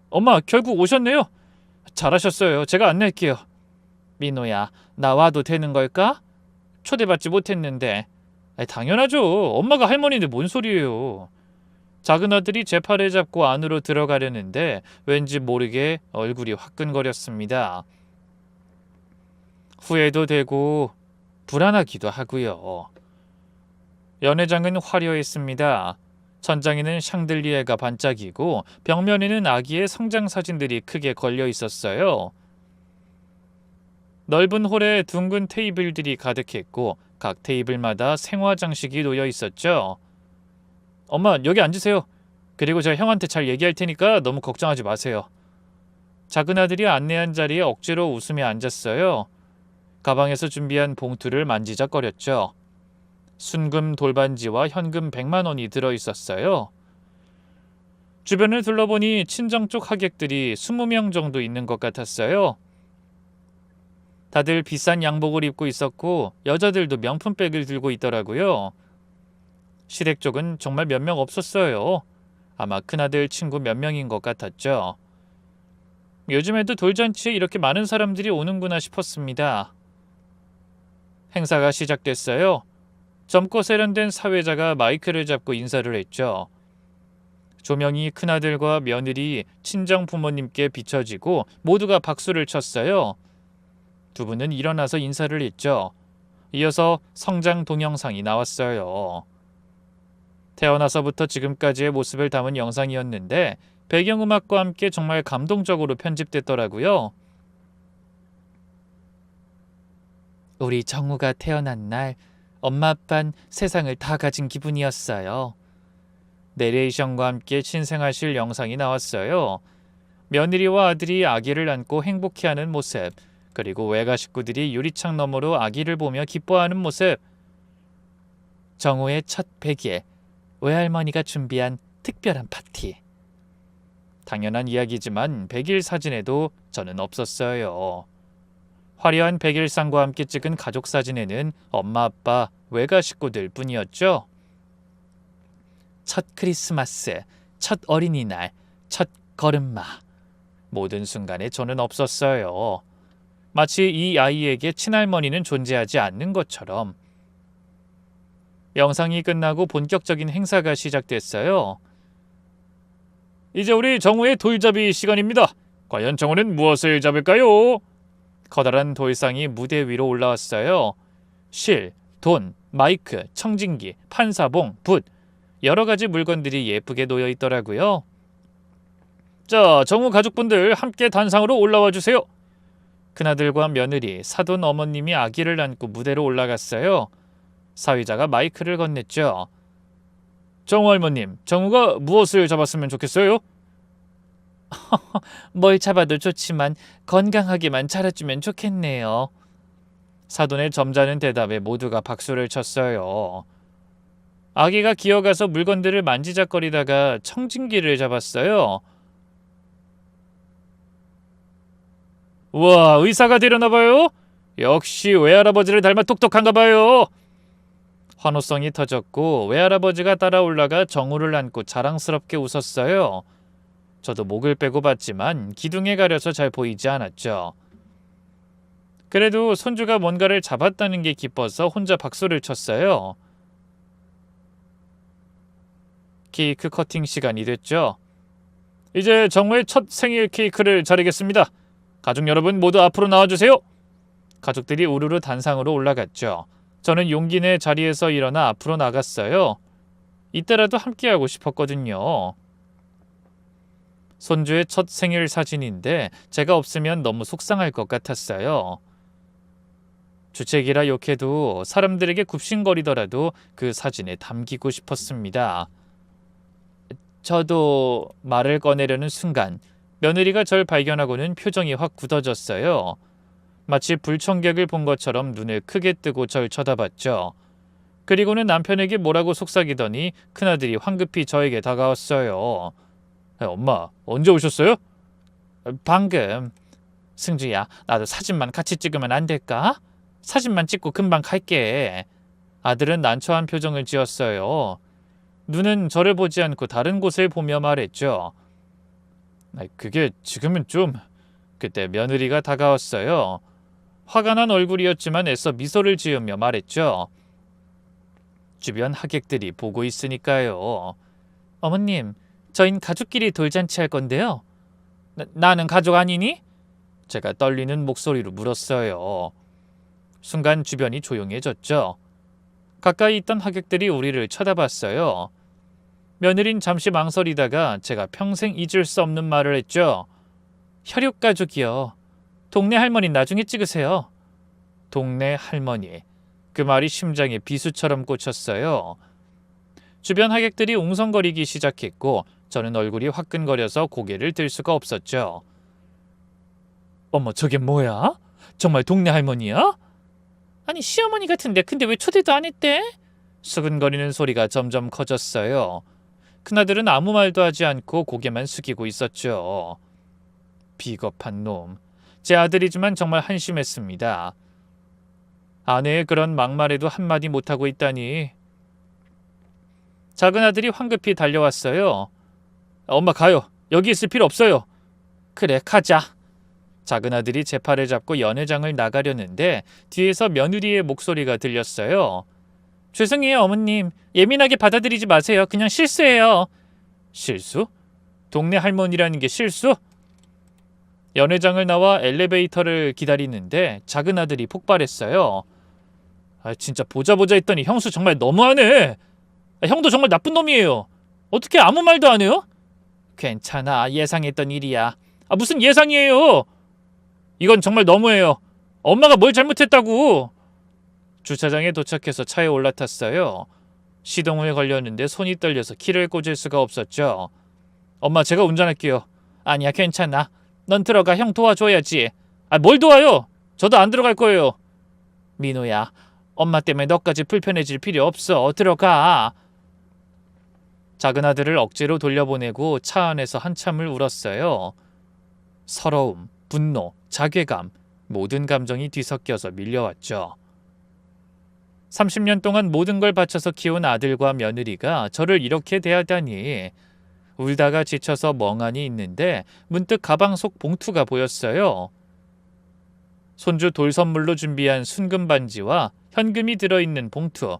엄마, 결국 오셨네요. 잘하셨어요. 제가 안낼게요. 민호야, 나와도 되는 걸까? 초대받지 못했는데. 당연하죠. 엄마가 할머니인데 뭔 소리예요. 작은 아들이 제 팔을 잡고 안으로 들어가려는데 왠지 모르게 얼굴이 화끈거렸습니다. 후회도 되고 불안하기도 하고요. 연회장은 화려했습니다. 천장에는 샹들리에가 반짝이고 벽면에는 아기의 성장 사진들이 크게 걸려 있었어요. 넓은 홀에 둥근 테이블들이 가득했고 각 테이블마다 생화 장식이 놓여 있었죠. 엄마, 여기 앉으세요. 그리고 제가 형한테 잘 얘기할 테니까 너무 걱정하지 마세요. 작은 아들이 안내한 자리에 억지로 웃으며 앉았어요. 가방에서 준비한 봉투를 만지작거렸죠. 순금 돌반지와 현금 100만 원이 들어있었어요. 주변을 둘러보니 친정 쪽 하객들이 20명 정도 있는 것 같았어요. 다들 비싼 양복을 입고 있었고 여자들도 명품백을 들고 있더라고요. 시댁 쪽은 정말 몇 명 없었어요. 아마 큰아들 친구 몇 명인 것 같았죠. 요즘에도 돌잔치에 이렇게 많은 사람들이 오는구나 싶었습니다. 행사가 시작됐어요. 젊고 세련된 사회자가 마이크를 잡고 인사를 했죠. 조명이 큰아들과 며느리, 친정 부모님께 비춰지고 모두가 박수를 쳤어요. 두 분은 일어나서 인사를 했죠. 이어서 성장 동영상이 나왔어요. 태어나서부터 지금까지의 모습을 담은 영상이었는데 배경음악과 함께 정말 감동적으로 편집됐더라고요. 우리 정우가 태어난 날 엄마 아빠는 세상을 다 가진 기분이었어요. 내레이션과 함께 신생아실 영상이 나왔어요. 며느리와 아들이 아기를 안고 행복해하는 모습, 그리고 외가 식구들이 유리창 너머로 아기를 보며 기뻐하는 모습. 정우의 첫 100일, 외할머니가 준비한 특별한 파티. 당연한 이야기지만 100일 사진에도 저는 없었어요. 화려한 100일상과 함께 찍은 가족 사진에는 엄마, 아빠, 외가 식구들 뿐이었죠. 첫 크리스마스, 첫 어린이날, 첫 걸음마. 모든 순간에 저는 없었어요. 마치 이 아이에게 친할머니는 존재하지 않는 것처럼. 영상이 끝나고 본격적인 행사가 시작됐어요. 이제 우리 정우의 돌잡이 시간입니다. 과연 정우는 무엇을 잡을까요? 커다란 돌상이 무대 위로 올라왔어요. 실, 돈, 마이크, 청진기, 판사봉, 붓, 여러 가지 물건들이 예쁘게 놓여 있더라고요. 자, 정우 가족분들 함께 단상으로 올라와 주세요. 큰아들과 며느리, 사돈 어머님이 아기를 안고 무대로 올라갔어요. 사위자가 마이크를 건넸죠. 정우 할머님, 정우가 무엇을 잡았으면 좋겠어요? 뭘 잡아도 좋지만 건강하게만 자라주면 좋겠네요. 사돈의 점잖은 대답에 모두가 박수를 쳤어요. 아기가 기어가서 물건들을 만지작거리다가 청진기를 잡았어요. 우와, 의사가 되려나 봐요? 역시 외할아버지를 닮아 똑똑한가 봐요. 환호성이 터졌고 외할아버지가 따라 올라가 정우를 안고 자랑스럽게 웃었어요. 저도 목을 빼고 봤지만 기둥에 가려서 잘 보이지 않았죠. 그래도 손주가 뭔가를 잡았다는 게 기뻐서 혼자 박수를 쳤어요. 케이크 커팅 시간이 됐죠. 이제 정우의 첫 생일 케이크를 자르겠습니다. 가족 여러분 모두 앞으로 나와주세요. 가족들이 우르르 단상으로 올라갔죠. 저는 용기 내 자리에서 일어나 앞으로 나갔어요. 이때라도 함께하고 싶었거든요. 손주의 첫 생일 사진인데 제가 없으면 너무 속상할 것 같았어요. 주책이라 욕해도 사람들에게 굽신거리더라도 그 사진에 담기고 싶었습니다. 저도 말을 꺼내려는 순간 며느리가 절 발견하고는 표정이 확 굳어졌어요. 마치 불청객을 본 것처럼 눈을 크게 뜨고 절 쳐다봤죠. 그리고는 남편에게 뭐라고 속삭이더니 큰아들이 황급히 저에게 다가왔어요. 엄마, 언제 오셨어요? 방금. 승주야, 나도 사진만 같이 찍으면 안 될까? 사진만 찍고 금방 갈게. 아들은 난처한 표정을 지었어요. 눈은 저를 보지 않고 다른 곳을 보며 말했죠. 그게 지금은 좀... 그때 며느리가 다가왔어요. 화가 난 얼굴이었지만 애써 미소를 지으며 말했죠. 주변 하객들이 보고 있으니까요. 어머님, 저흰 가족끼리 돌잔치 할 건데요. 나는 가족 아니니? 제가 떨리는 목소리로 물었어요. 순간 주변이 조용해졌죠. 가까이 있던 하객들이 우리를 쳐다봤어요. 며느린 잠시 망설이다가 제가 평생 잊을 수 없는 말을 했죠. 혈육가족이요. 동네 할머니 나중에 찍으세요. 동네 할머니. 그 말이 심장에 비수처럼 꽂혔어요. 주변 하객들이 웅성거리기 시작했고 저는 얼굴이 화끈거려서 고개를 들 수가 없었죠. 어머, 저게 뭐야? 정말 동네 할머니야? 아니, 시어머니 같은데 근데 왜 초대도 안 했대? 수근거리는 소리가 점점 커졌어요. 큰아들은 아무 말도 하지 않고 고개만 숙이고 있었죠. 비겁한 놈. 제 아들이지만 정말 한심했습니다. 아내의 그런 막말에도 한마디 못하고 있다니. 작은 아들이 황급히 달려왔어요. 엄마 가요. 여기 있을 필요 없어요. 그래, 가자. 작은 아들이 제 팔을 잡고 연회장을 나가려는데 뒤에서 며느리의 목소리가 들렸어요. 죄송해요, 어머님. 예민하게 받아들이지 마세요. 그냥 실수예요. 실수? 동네 할머니라는 게 실수? 연회장을 나와 엘리베이터를 기다리는데 작은 아들이 폭발했어요. 진짜 보자 했더니 형수 정말 너무하네. 형도 정말 나쁜 놈이에요. 어떻게 아무 말도 안 해요? 괜찮아. 예상했던 일이야. 무슨 예상이에요. 이건 정말 너무해요. 엄마가 뭘 잘못했다고. 주차장에 도착해서 차에 올라탔어요. 시동을 걸렸는데 손이 떨려서 키를 꽂을 수가 없었죠. 엄마, 제가 운전할게요. 아니야, 괜찮아. 넌 들어가. 형 도와줘야지. 뭘 도와요? 저도 안 들어갈 거예요. 민호야, 엄마 때문에 너까지 불편해질 필요 없어. 들어가. 작은 아들을 억지로 돌려보내고 차 안에서 한참을 울었어요. 서러움, 분노, 자괴감, 모든 감정이 뒤섞여서 밀려왔죠. 30년 동안 모든 걸 바쳐서 키운 아들과 며느리가 저를 이렇게 대하다니. 울다가 지쳐서 멍하니 있는데 문득 가방 속 봉투가 보였어요. 손주 돌 선물로 준비한 순금 반지와 현금이 들어있는 봉투.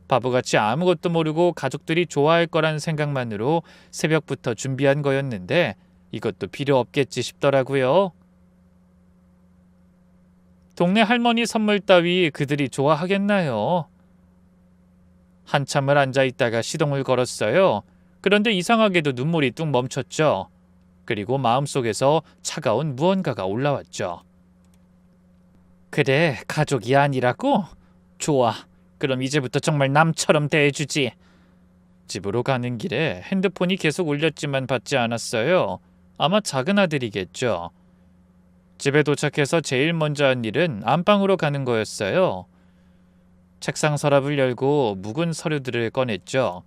바보같이 아무것도 모르고 가족들이 좋아할 거란 생각만으로 새벽부터 준비한 거였는데 이것도 필요 없겠지 싶더라고요. 동네 할머니 선물 따위 그들이 좋아하겠나요? 한참을 앉아있다가 시동을 걸었어요. 그런데 이상하게도 눈물이 뚝 멈췄죠. 그리고 마음속에서 차가운 무언가가 올라왔죠. 그래, 가족이 아니라고? 좋아. 그럼 이제부터 정말 남처럼 대해주지. 집으로 가는 길에 핸드폰이 계속 울렸지만 받지 않았어요. 아마 작은 아들이겠죠. 집에 도착해서 제일 먼저 한 일은 안방으로 가는 거였어요. 책상 서랍을 열고 묵은 서류들을 꺼냈죠.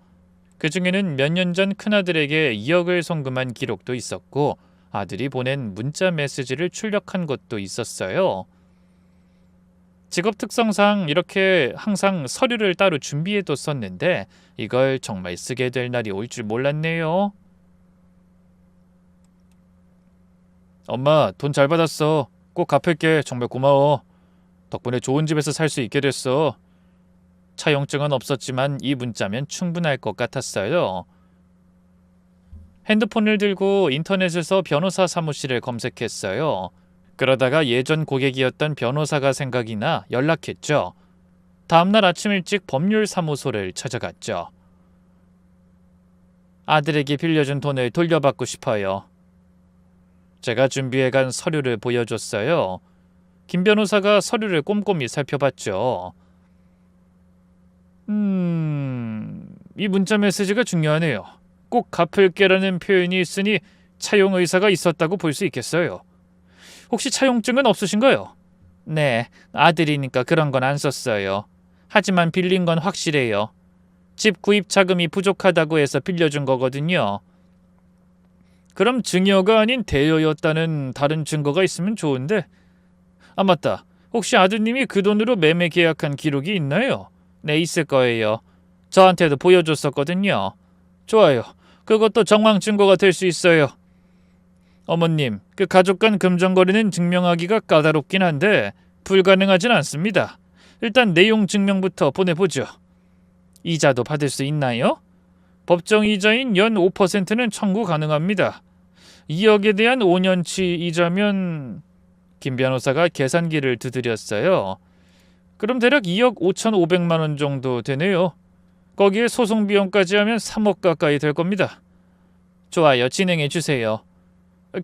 그 중에는 몇 년 전 큰아들에게 2억을 송금한 기록도 있었고 아들이 보낸 문자 메시지를 출력한 것도 있었어요. 직업 특성상 이렇게 항상 서류를 따로 준비해뒀었는데 이걸 정말 쓰게 될 날이 올 줄 몰랐네요. 엄마, 돈 잘 받았어. 꼭 갚을게. 정말 고마워. 덕분에 좋은 집에서 살 수 있게 됐어. 차용증은 없었지만 이 문자면 충분할 것 같았어요. 핸드폰을 들고 인터넷에서 변호사 사무실을 검색했어요. 그러다가 예전 고객이었던 변호사가 생각이 나 연락했죠. 다음날 아침 일찍 법률사무소를 찾아갔죠. 아들에게 빌려준 돈을 돌려받고 싶어요. 제가 준비해간 서류를 보여줬어요. 김 변호사가 서류를 꼼꼼히 살펴봤죠. 이 문자 메시지가 중요하네요. 꼭 갚을게라는 표현이 있으니 차용 의사가 있었다고 볼 수 있겠어요. 혹시 차용증은 없으신가요? 네, 아들이니까 그런 건 안 썼어요. 하지만 빌린 건 확실해요. 집 구입 자금이 부족하다고 해서 빌려준 거거든요. 그럼 증여가 아닌 대여였다는 다른 증거가 있으면 좋은데. 맞다. 혹시 아드님이 그 돈으로 매매 계약한 기록이 있나요? 네, 있을 거예요. 저한테도 보여줬었거든요. 좋아요. 그것도 정황 증거가 될 수 있어요. 어머님, 그 가족 간 금전거래는 증명하기가 까다롭긴 한데 불가능하진 않습니다. 일단 내용 증명부터 보내보죠. 이자도 받을 수 있나요? 법정 이자인 연 5%는 청구 가능합니다. 2억에 대한 5년치 이자면... 김 변호사가 계산기를 두드렸어요. 그럼 대략 2억 5,500만 원 정도 되네요. 거기에 소송 비용까지 하면 3억 가까이 될 겁니다. 좋아요. 진행해 주세요.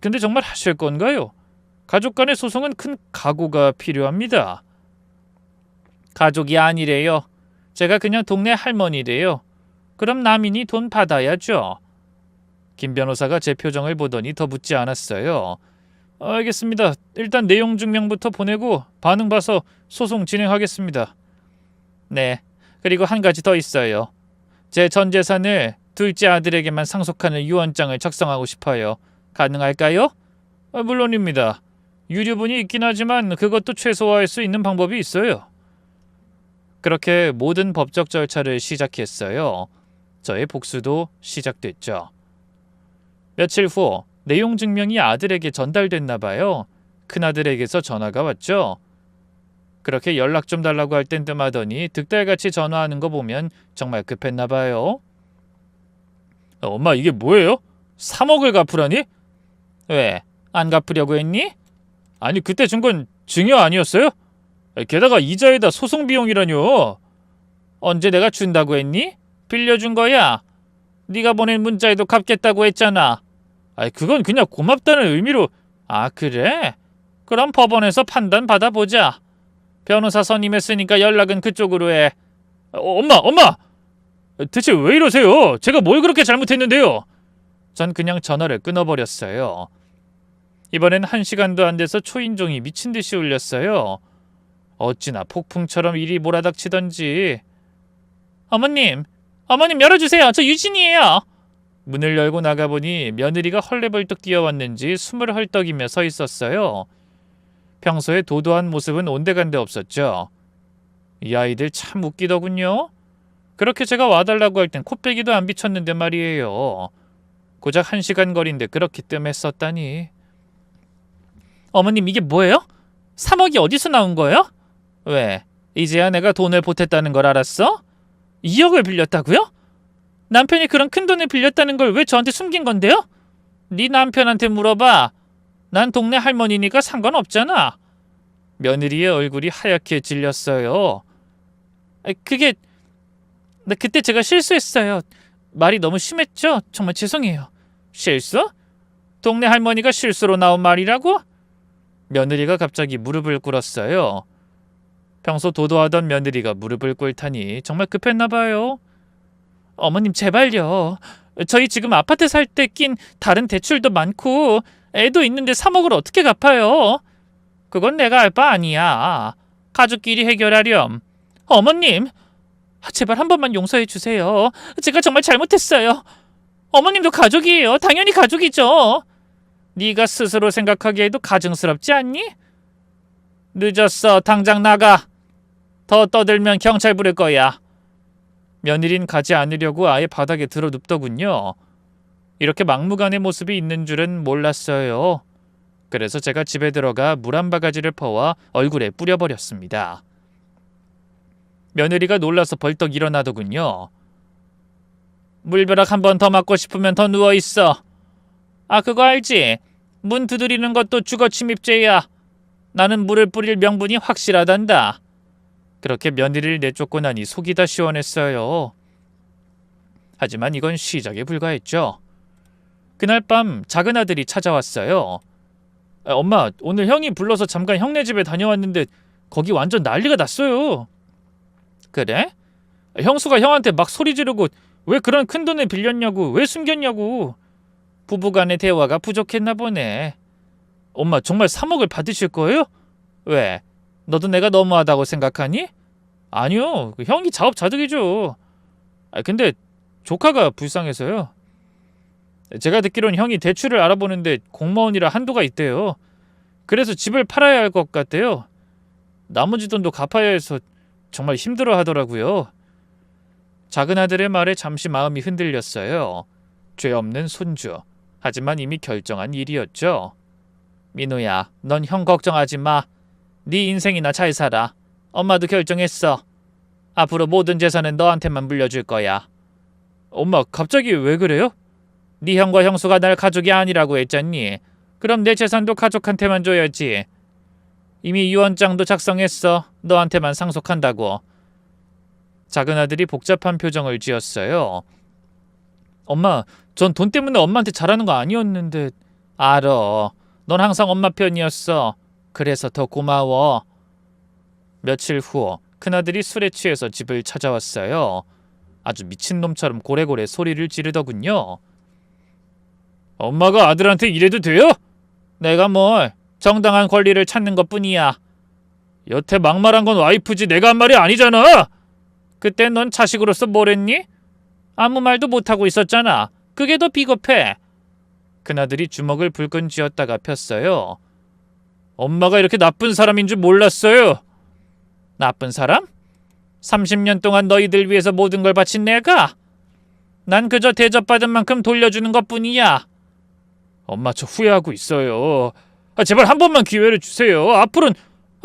근데 정말 하실 건가요? 가족 간의 소송은 큰 각오가 필요합니다. 가족이 아니래요. 제가 그냥 동네 할머니래요. 그럼 남인이 돈 받아야죠. 김 변호사가 제 표정을 보더니 더 묻지 않았어요. 알겠습니다. 일단 내용 증명부터 보내고 반응 봐서 소송 진행하겠습니다. 네. 그리고 한 가지 더 있어요. 제 전 재산을 둘째 아들에게만 상속하는 유언장을 작성하고 싶어요. 가능할까요? 물론입니다. 유류분이 있긴 하지만 그것도 최소화할 수 있는 방법이 있어요. 그렇게 모든 법적 절차를 시작했어요. 저의 복수도 시작됐죠. 며칠 후 내용 증명이 아들에게 전달됐나 봐요. 큰아들에게서 전화가 왔죠. 그렇게 연락 좀 달라고 할 땐 뜸하더니 득달같이 전화하는 거 보면 정말 급했나 봐요. 엄마 이게 뭐예요? 3억을 갚으라니? 왜? 안 갚으려고 했니? 아니 그때 준 건 증여 아니었어요? 게다가 이자에다 소송 비용이라뇨. 언제 내가 준다고 했니? 빌려준 거야. 네가 보낸 문자에도 갚겠다고 했잖아. 그건 그냥 고맙다는 의미로. 아 그래? 그럼 법원에서 판단 받아보자. 변호사 선임했으니까 연락은 그쪽으로 해. 엄마! 대체 왜 이러세요? 제가 뭘 그렇게 잘못했는데요? 전 그냥 전화를 끊어버렸어요. 이번엔 1시간도 안 돼서 초인종이 미친 듯이 울렸어요. 어찌나 폭풍처럼 일이 몰아닥치던지. 어머님 열어주세요. 저 유진이에요. 문을 열고 나가보니 며느리가 헐레벌떡 뛰어왔는지 숨을 헐떡이며 서 있었어요. 평소에 도도한 모습은 온데간데 없었죠. 이 아이들 참 웃기더군요. 그렇게 제가 와달라고 할 땐 코빼기도 안 비쳤는데 말이에요. 고작 1시간 거리인데 그렇게 뜸했었다니. 어머님 이게 뭐예요? 3억이 어디서 나온 거예요? 왜? 이제야 내가 돈을 보탰다는 걸 알았어? 2억을 빌렸다고요? 남편이 그런 큰 돈을 빌렸다는 걸 왜 저한테 숨긴 건데요? 네 남편한테 물어봐. 난 동네 할머니니까 상관없잖아. 며느리의 얼굴이 하얗게 질렸어요. 그때 제가 실수했어요. 말이 너무 심했죠? 정말 죄송해요. 실수? 동네 할머니가 실수로 나온 말이라고? 며느리가 갑자기 무릎을 꿇었어요. 평소 도도하던 며느리가 무릎을 꿇다니 정말 급했나 봐요. 어머님 제발요. 저희 지금 아파트 살 때 낀 다른 대출도 많고 애도 있는데 3억을 어떻게 갚아요? 그건 내가 알 바 아니야. 가족끼리 해결하렴. 어머님 제발 한 번만 용서해 주세요. 제가 정말 잘못했어요. 어머님도 가족이에요. 당연히 가족이죠. 네가 스스로 생각하기에도 가증스럽지 않니? 늦었어. 당장 나가. 더 떠들면 경찰 부를 거야. 며느린 가지 않으려고 아예 바닥에 들어 눕더군요. 이렇게 막무가내 모습이 있는 줄은 몰랐어요. 그래서 제가 집에 들어가 물 한 바가지를 퍼와 얼굴에 뿌려버렸습니다. 며느리가 놀라서 벌떡 일어나더군요. 물벼락 한 번 더 맞고 싶으면 더 누워있어. 그거 알지? 문 두드리는 것도 주거침입죄야. 나는 물을 뿌릴 명분이 확실하단다. 그렇게 며느리를 내쫓고 나니 속이 다 시원했어요. 하지만 이건 시작에 불과했죠. 그날 밤 작은 아들이 찾아왔어요. 엄마, 오늘 형이 불러서 잠깐 형네 집에 다녀왔는데 거기 완전 난리가 났어요. 그래? 형수가 형한테 막 소리 지르고 왜 그런 큰 돈을 빌렸냐고, 왜 숨겼냐고. 부부간의 대화가 부족했나 보네. 엄마 정말 3억을 받으실 거예요? 왜? 너도 내가 너무하다고 생각하니? 아니요. 형이 자업자득이죠. 근데 조카가 불쌍해서요. 제가 듣기론 형이 대출을 알아보는데 공무원이라 한도가 있대요. 그래서 집을 팔아야 할 것 같대요. 나머지 돈도 갚아야 해서 정말 힘들어 하더라고요. 작은 아들의 말에 잠시 마음이 흔들렸어요. 죄 없는 손주. 하지만 이미 결정한 일이었죠. 민우야, 넌 형 걱정하지 마. 네 인생이나 잘 살아. 엄마도 결정했어. 앞으로 모든 재산은 너한테만 물려줄 거야. 엄마, 갑자기 왜 그래요? 네 형과 형수가 날 가족이 아니라고 했잖니. 그럼 내 재산도 가족한테만 줘야지. 이미 유언장도 작성했어. 너한테만 상속한다고. 작은 아들이 복잡한 표정을 지었어요. 엄마, 전 돈 때문에 엄마한테 잘하는 거 아니었는데. 알어. 넌 항상 엄마 편이었어. 그래서 더 고마워. 며칠 후 큰아들이 술에 취해서 집을 찾아왔어요. 아주 미친놈처럼 고래고래 소리를 지르더군요. 엄마가 아들한테 이래도 돼요? 내가 뭘 정당한 권리를 찾는 것뿐이야. 여태 막말한 건 와이프지 내가 한 말이 아니잖아. 그때 넌 자식으로서 뭘 했니? 아무 말도 못하고 있었잖아. 그게 더 비겁해. 큰아들이 주먹을 불끈 쥐었다가 폈어요. 엄마가 이렇게 나쁜 사람인 줄 몰랐어요. 나쁜 사람? 30년 동안 너희들 위해서 모든 걸 바친 내가? 난 그저 대접받은 만큼 돌려주는 것뿐이야. 엄마 저 후회하고 있어요. 제발 한 번만 기회를 주세요. 앞으로는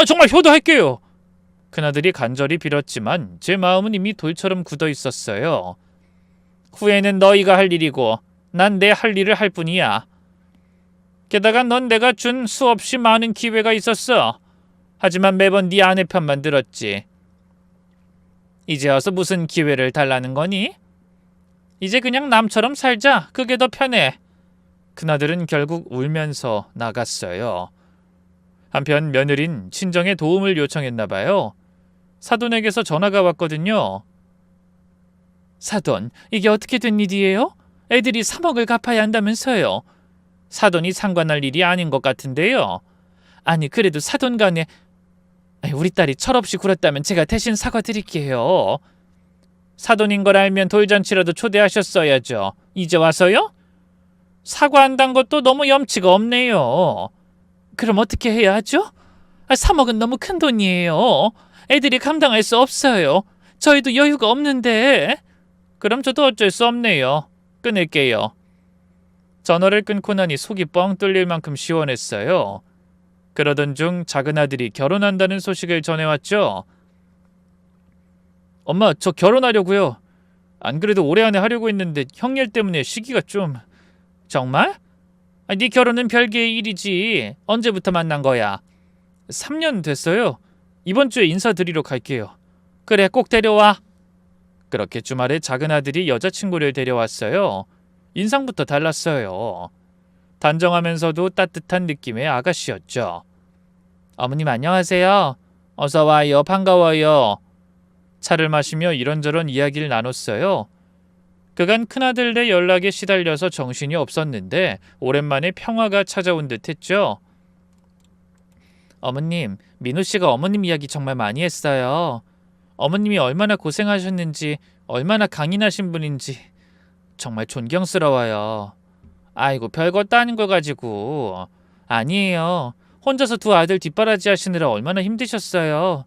정말 효도할게요. 큰아들이 간절히 빌었지만 제 마음은 이미 돌처럼 굳어 있었어요. 후회는 너희가 할 일이고 난 내 할 일을 할 뿐이야. 게다가 넌 내가 준 수없이 많은 기회가 있었어. 하지만 매번 네 아내 편만 들었지. 이제 와서 무슨 기회를 달라는 거니? 이제 그냥 남처럼 살자. 그게 더 편해. 큰아들은 결국 울면서 나갔어요. 한편 며느린 친정에 도움을 요청했나 봐요. 사돈에게서 전화가 왔거든요. 사돈, 이게 어떻게 된 일이에요? 애들이 3억을 갚아야 한다면서요. 사돈이 상관할 일이 아닌 것 같은데요. 아니 그래도 사돈 간에 우리 딸이 철없이 굴었다면 제가 대신 사과드릴게요. 사돈인 걸 알면 돌잔치라도 초대하셨어야죠. 이제 와서요? 사과한다는 것도 너무 염치가 없네요. 그럼 어떻게 해야 하죠? 3억은 너무 큰 돈이에요. 애들이 감당할 수 없어요. 저희도 여유가 없는데. 그럼 저도 어쩔 수 없네요. 끊을게요. 전화를 끊고 나니 속이 뻥 뚫릴 만큼 시원했어요. 그러던 중 작은 아들이 결혼한다는 소식을 전해왔죠. 엄마, 저 결혼하려고요. 안 그래도 올해 안에 하려고 했는데 형일 때문에 시기가 좀... 정말? 네 결혼은 별개의 일이지. 언제부터 만난 거야? 3년 됐어요. 이번 주에 인사드리러 갈게요. 그래, 꼭 데려와. 그렇게 주말에 작은 아들이 여자친구를 데려왔어요. 인상부터 달랐어요. 단정하면서도 따뜻한 느낌의 아가씨였죠. 어머님 안녕하세요. 어서 와요. 반가워요. 차를 마시며 이런저런 이야기를 나눴어요. 그간 큰아들의 연락에 시달려서 정신이 없었는데 오랜만에 평화가 찾아온 듯했죠. 어머님, 민우 씨가 어머님 이야기 정말 많이 했어요. 어머님이 얼마나 고생하셨는지, 얼마나 강인하신 분인지 정말 존경스러워요. 아이고 별것도 아닌 걸 가지고. 아니에요. 혼자서 두 아들 뒷바라지 하시느라 얼마나 힘드셨어요.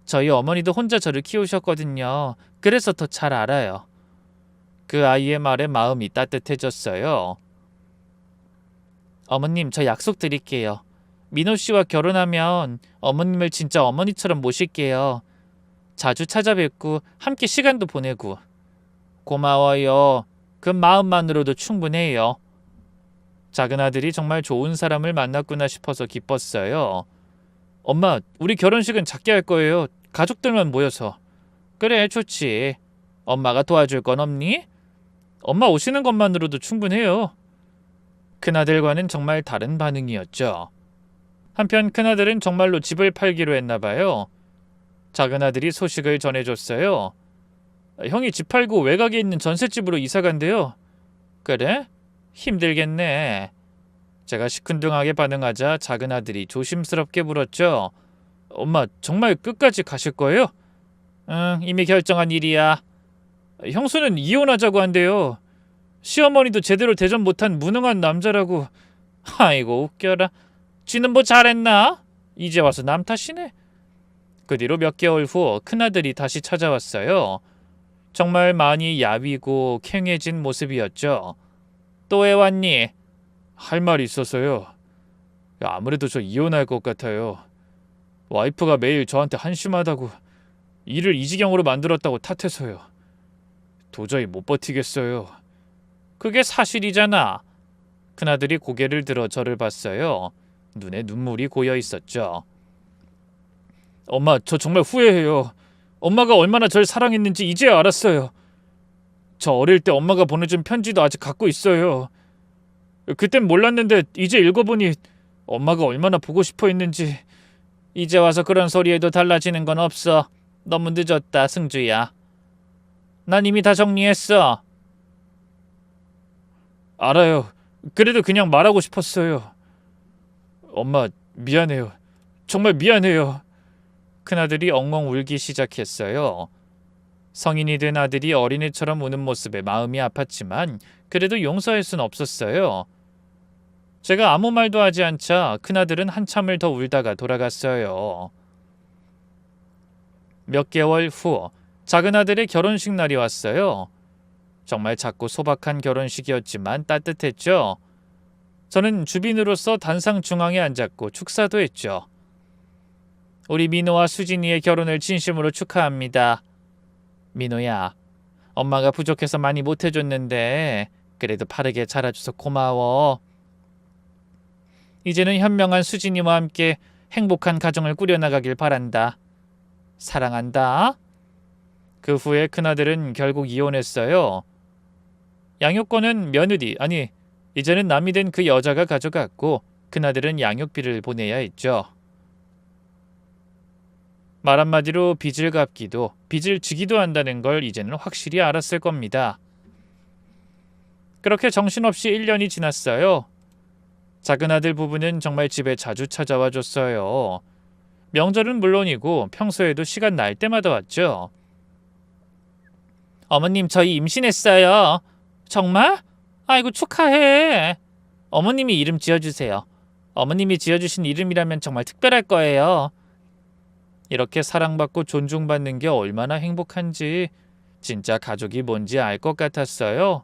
저희 어머니도 혼자 저를 키우셨거든요. 그래서 더 잘 알아요. 그 아이의 말에 마음이 따뜻해졌어요. 어머님, 저 약속 드릴게요. 민호 씨와 결혼하면 어머님을 진짜 어머니처럼 모실게요. 자주 찾아뵙고 함께 시간도 보내고. 고마워요. 그 마음만으로도 충분해요. 작은 아들이 정말 좋은 사람을 만났구나 싶어서 기뻤어요. 엄마, 우리 결혼식은 작게 할 거예요. 가족들만 모여서. 그래, 좋지. 엄마가 도와줄 건 없니? 엄마 오시는 것만으로도 충분해요. 큰아들과는 정말 다른 반응이었죠. 한편 큰아들은 정말로 집을 팔기로 했나 봐요. 작은 아들이 소식을 전해줬어요. 형이 집 팔고 외곽에 있는 전셋집으로 이사 간대요. 그래? 힘들겠네. 제가 시큰둥하게 반응하자 작은 아들이 조심스럽게 물었죠. 엄마, 정말 끝까지 가실 거예요? 응, 이미 결정한 일이야. 형수는 이혼하자고 한대요. 시어머니도 제대로 대접 못한 무능한 남자라고. 아이고 웃겨라. 쥐는 뭐 잘했나? 이제 와서 남 탓이네. 그 뒤로 몇 개월 후 큰아들이 다시 찾아왔어요. 정말 많이 야위고 캥해진 모습이었죠. 또 왜 왔니? 할 말이 있어서요. 아무래도 저 이혼할 것 같아요. 와이프가 매일 저한테 한심하다고, 일을 이 지경으로 만들었다고 탓해서요. 도저히 못 버티겠어요. 그게 사실이잖아. 큰아들이 고개를 들어 저를 봤어요. 눈에 눈물이 고여 있었죠. 엄마, 저 정말 후회해요. 엄마가 얼마나 절 사랑했는지 이제야 알았어요. 저 어릴 때 엄마가 보내준 편지도 아직 갖고 있어요. 그땐 몰랐는데 이제 읽어보니 엄마가 얼마나 보고 싶어 했는지. 이제 와서 그런 소리에도 달라지는 건 없어. 너무 늦었다, 승주야. 난 이미 다 정리했어. 알아요. 그래도 그냥 말하고 싶었어요. 엄마, 미안해요. 정말 미안해요. 큰아들이 엉엉 울기 시작했어요. 성인이 된 아들이 어린애처럼 우는 모습에 마음이 아팠지만 그래도 용서할 순 없었어요. 제가 아무 말도 하지 않자 큰아들은 한참을 더 울다가 돌아갔어요. 몇 개월 후 작은아들의 결혼식 날이 왔어요. 정말 작고 소박한 결혼식이었지만 따뜻했죠. 저는 주빈으로서 단상 중앙에 앉았고 축사도 했죠. 우리 민호와 수진이의 결혼을 진심으로 축하합니다. 민호야, 엄마가 부족해서 많이 못해줬는데 그래도 바르게 자라줘서 고마워. 이제는 현명한 수진이와 함께 행복한 가정을 꾸려나가길 바란다. 사랑한다. 그 후에 큰아들은 결국 이혼했어요. 양육권은 며느리, 아니 이제는 남이 된 그 여자가 가져갔고 큰아들은 양육비를 보내야 했죠. 말 한마디로 빚을 갚기도 빚을 지기도 한다는 걸 이제는 확실히 알았을 겁니다. 그렇게 정신없이 1년이 지났어요. 작은아들 부부는 정말 집에 자주 찾아와 줬어요. 명절은 물론이고 평소에도 시간 날 때마다 왔죠. 어머님, 저희 임신했어요. 정말? 아이고, 축하해. 어머님이 이름 지어주세요. 어머님이 지어주신 이름이라면 정말 특별할 거예요. 이렇게 사랑받고 존중받는 게 얼마나 행복한지 진짜 가족이 뭔지 알 것 같았어요.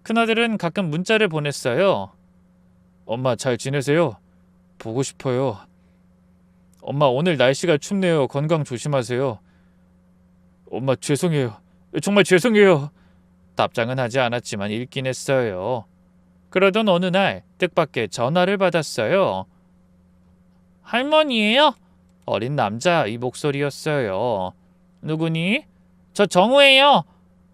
큰아들은 가끔 문자를 보냈어요. 엄마, 잘 지내세요? 보고 싶어요. 엄마, 오늘 날씨가 춥네요. 건강 조심하세요. 엄마, 죄송해요. 정말 죄송해요. 답장은 하지 않았지만 읽긴 했어요. 그러던 어느 날 뜻밖의 전화를 받았어요. 할머니예요? 어린 남자의 목소리였어요. 누구니? 저 정우예요.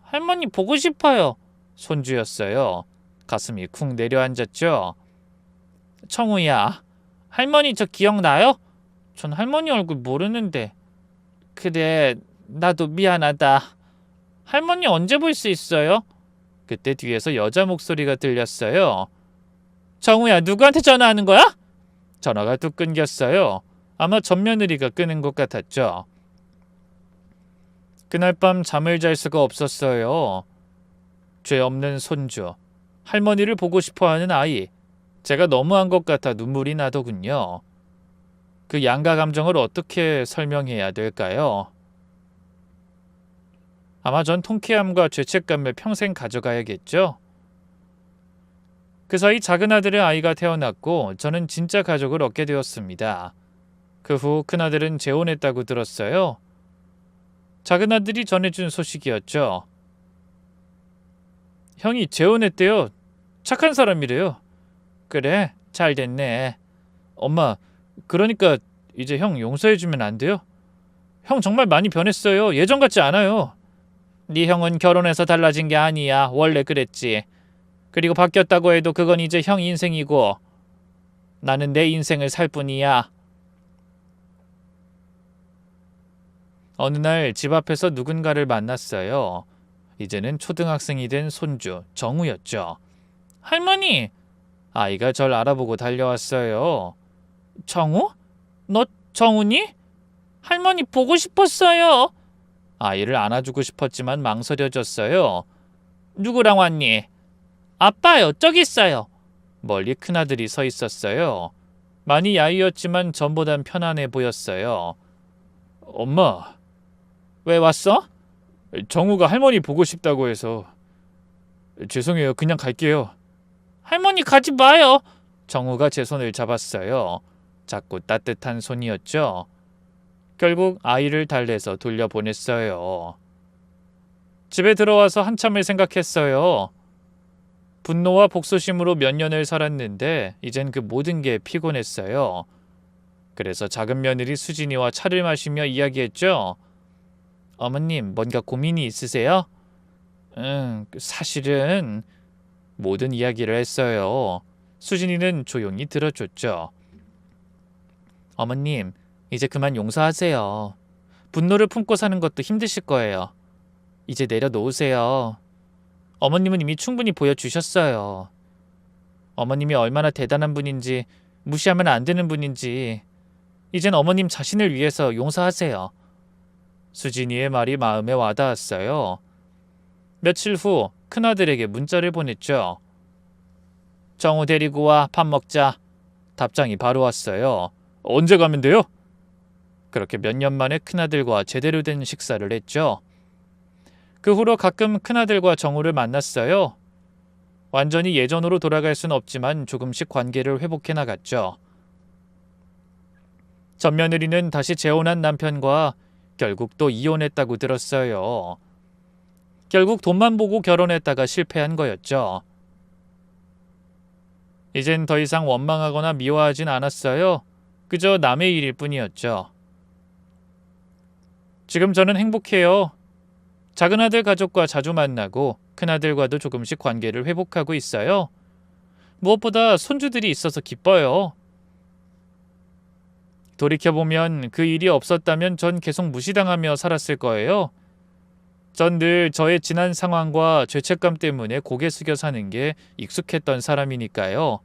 할머니 보고 싶어요. 손주였어요. 가슴이 쿵 내려앉았죠. 청우야, 할머니 저 기억나요? 전 할머니 얼굴 모르는데. 그래, 나도 미안하다. 할머니 언제 볼 수 있어요? 그때 뒤에서 여자 목소리가 들렸어요. 정우야, 누구한테 전화하는 거야? 전화가 뚝 끊겼어요. 아마 전며느리가 끄는 것 같았죠. 그날 밤 잠을 잘 수가 없었어요. 죄 없는 손주, 할머니를 보고 싶어하는 아이, 제가 너무한 것 같아 눈물이 나더군요. 그 양가 감정을 어떻게 설명해야 될까요? 아마 전 통쾌함과 죄책감을 평생 가져가야겠죠? 그 사이 작은아들의 아이가 태어났고 저는 진짜 가족을 얻게 되었습니다. 그 후 큰아들은 재혼했다고 들었어요. 작은아들이 전해준 소식이었죠. 형이 재혼했대요. 착한 사람이래요. 그래, 잘 됐네. 엄마, 그러니까 이제 형 용서해주면 안 돼요? 형 정말 많이 변했어요. 예전 같지 않아요. 네 형은 결혼해서 달라진 게 아니야. 원래 그랬지. 그리고 바뀌었다고 해도 그건 이제 형 인생이고 나는 내 인생을 살 뿐이야. 어느 날 집 앞에서 누군가를 만났어요. 이제는 초등학생이 된 손주 정우였죠. 할머니! 아이가 절 알아보고 달려왔어요. 정우? 너 정우니? 할머니 보고 싶었어요. 아이를 안아주고 싶었지만 망설여졌어요. 누구랑 왔니? 아빠요, 저기 있어요. 멀리 큰아들이 서 있었어요. 많이 야위었지만 전보단 편안해 보였어요. 엄마. 왜 왔어? 정우가 할머니 보고 싶다고 해서. 죄송해요. 그냥 갈게요. 할머니 가지 마요. 정우가 제 손을 잡았어요. 작고 따뜻한 손이었죠. 결국 아이를 달래서 돌려보냈어요. 집에 들어와서 한참을 생각했어요. 분노와 복수심으로 몇 년을 살았는데 이젠 그 모든 게 피곤했어요. 그래서 작은 며느리 수진이와 차를 마시며 이야기했죠. 어머님, 뭔가 고민이 있으세요? 사실은 모든 이야기를 했어요. 수진이는 조용히 들어줬죠. 어머님, 이제 그만 용서하세요. 분노를 품고 사는 것도 힘드실 거예요. 이제 내려놓으세요. 어머님은 이미 충분히 보여주셨어요. 어머님이 얼마나 대단한 분인지, 무시하면 안 되는 분인지 이젠 어머님 자신을 위해서 용서하세요. 수진이의 말이 마음에 와닿았어요. 며칠 후 큰아들에게 문자를 보냈죠. 정우 데리고 와, 밥 먹자. 답장이 바로 왔어요. 언제 가면 돼요? 그렇게 몇 년 만에 큰아들과 제대로 된 식사를 했죠. 그 후로 가끔 큰아들과 정우를 만났어요. 완전히 예전으로 돌아갈 순 없지만 조금씩 관계를 회복해 나갔죠. 전 며느리는 다시 재혼한 남편과 결국 또 이혼했다고 들었어요. 결국 돈만 보고 결혼했다가 실패한 거였죠. 이젠 더 이상 원망하거나 미워하진 않았어요. 그저 남의 일일 뿐이었죠. 지금 저는 행복해요. 작은아들 가족과 자주 만나고 큰아들과도 조금씩 관계를 회복하고 있어요. 무엇보다 손주들이 있어서 기뻐요. 돌이켜보면 그 일이 없었다면 전 계속 무시당하며 살았을 거예요. 전 늘 저의 지난 상황과 죄책감 때문에 고개 숙여 사는 게 익숙했던 사람이니까요.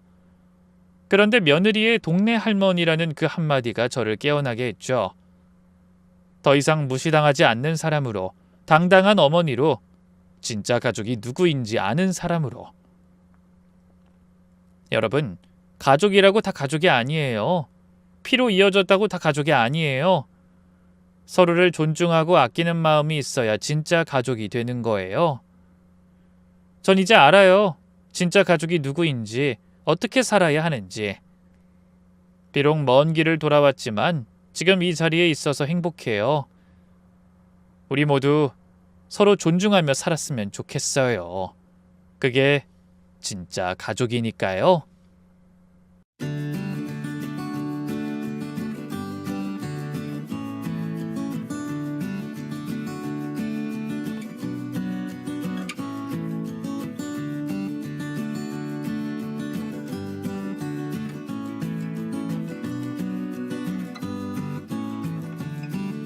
그런데 며느리의 동네 할머니라는 그 한마디가 저를 깨어나게 했죠. 더 이상 무시당하지 않는 사람으로, 당당한 어머니로, 진짜 가족이 누구인지 아는 사람으로. 여러분, 가족이라고 다 가족이 아니에요. 피로 이어졌다고 다 가족이 아니에요. 서로를 존중하고 아끼는 마음이 있어야 진짜 가족이 되는 거예요. 전 이제 알아요. 진짜 가족이 누구인지, 어떻게 살아야 하는지. 비록 먼 길을 돌아왔지만 지금 이 자리에 있어서 행복해요. 우리 모두 서로 존중하며 살았으면 좋겠어요. 그게 진짜 가족이니까요.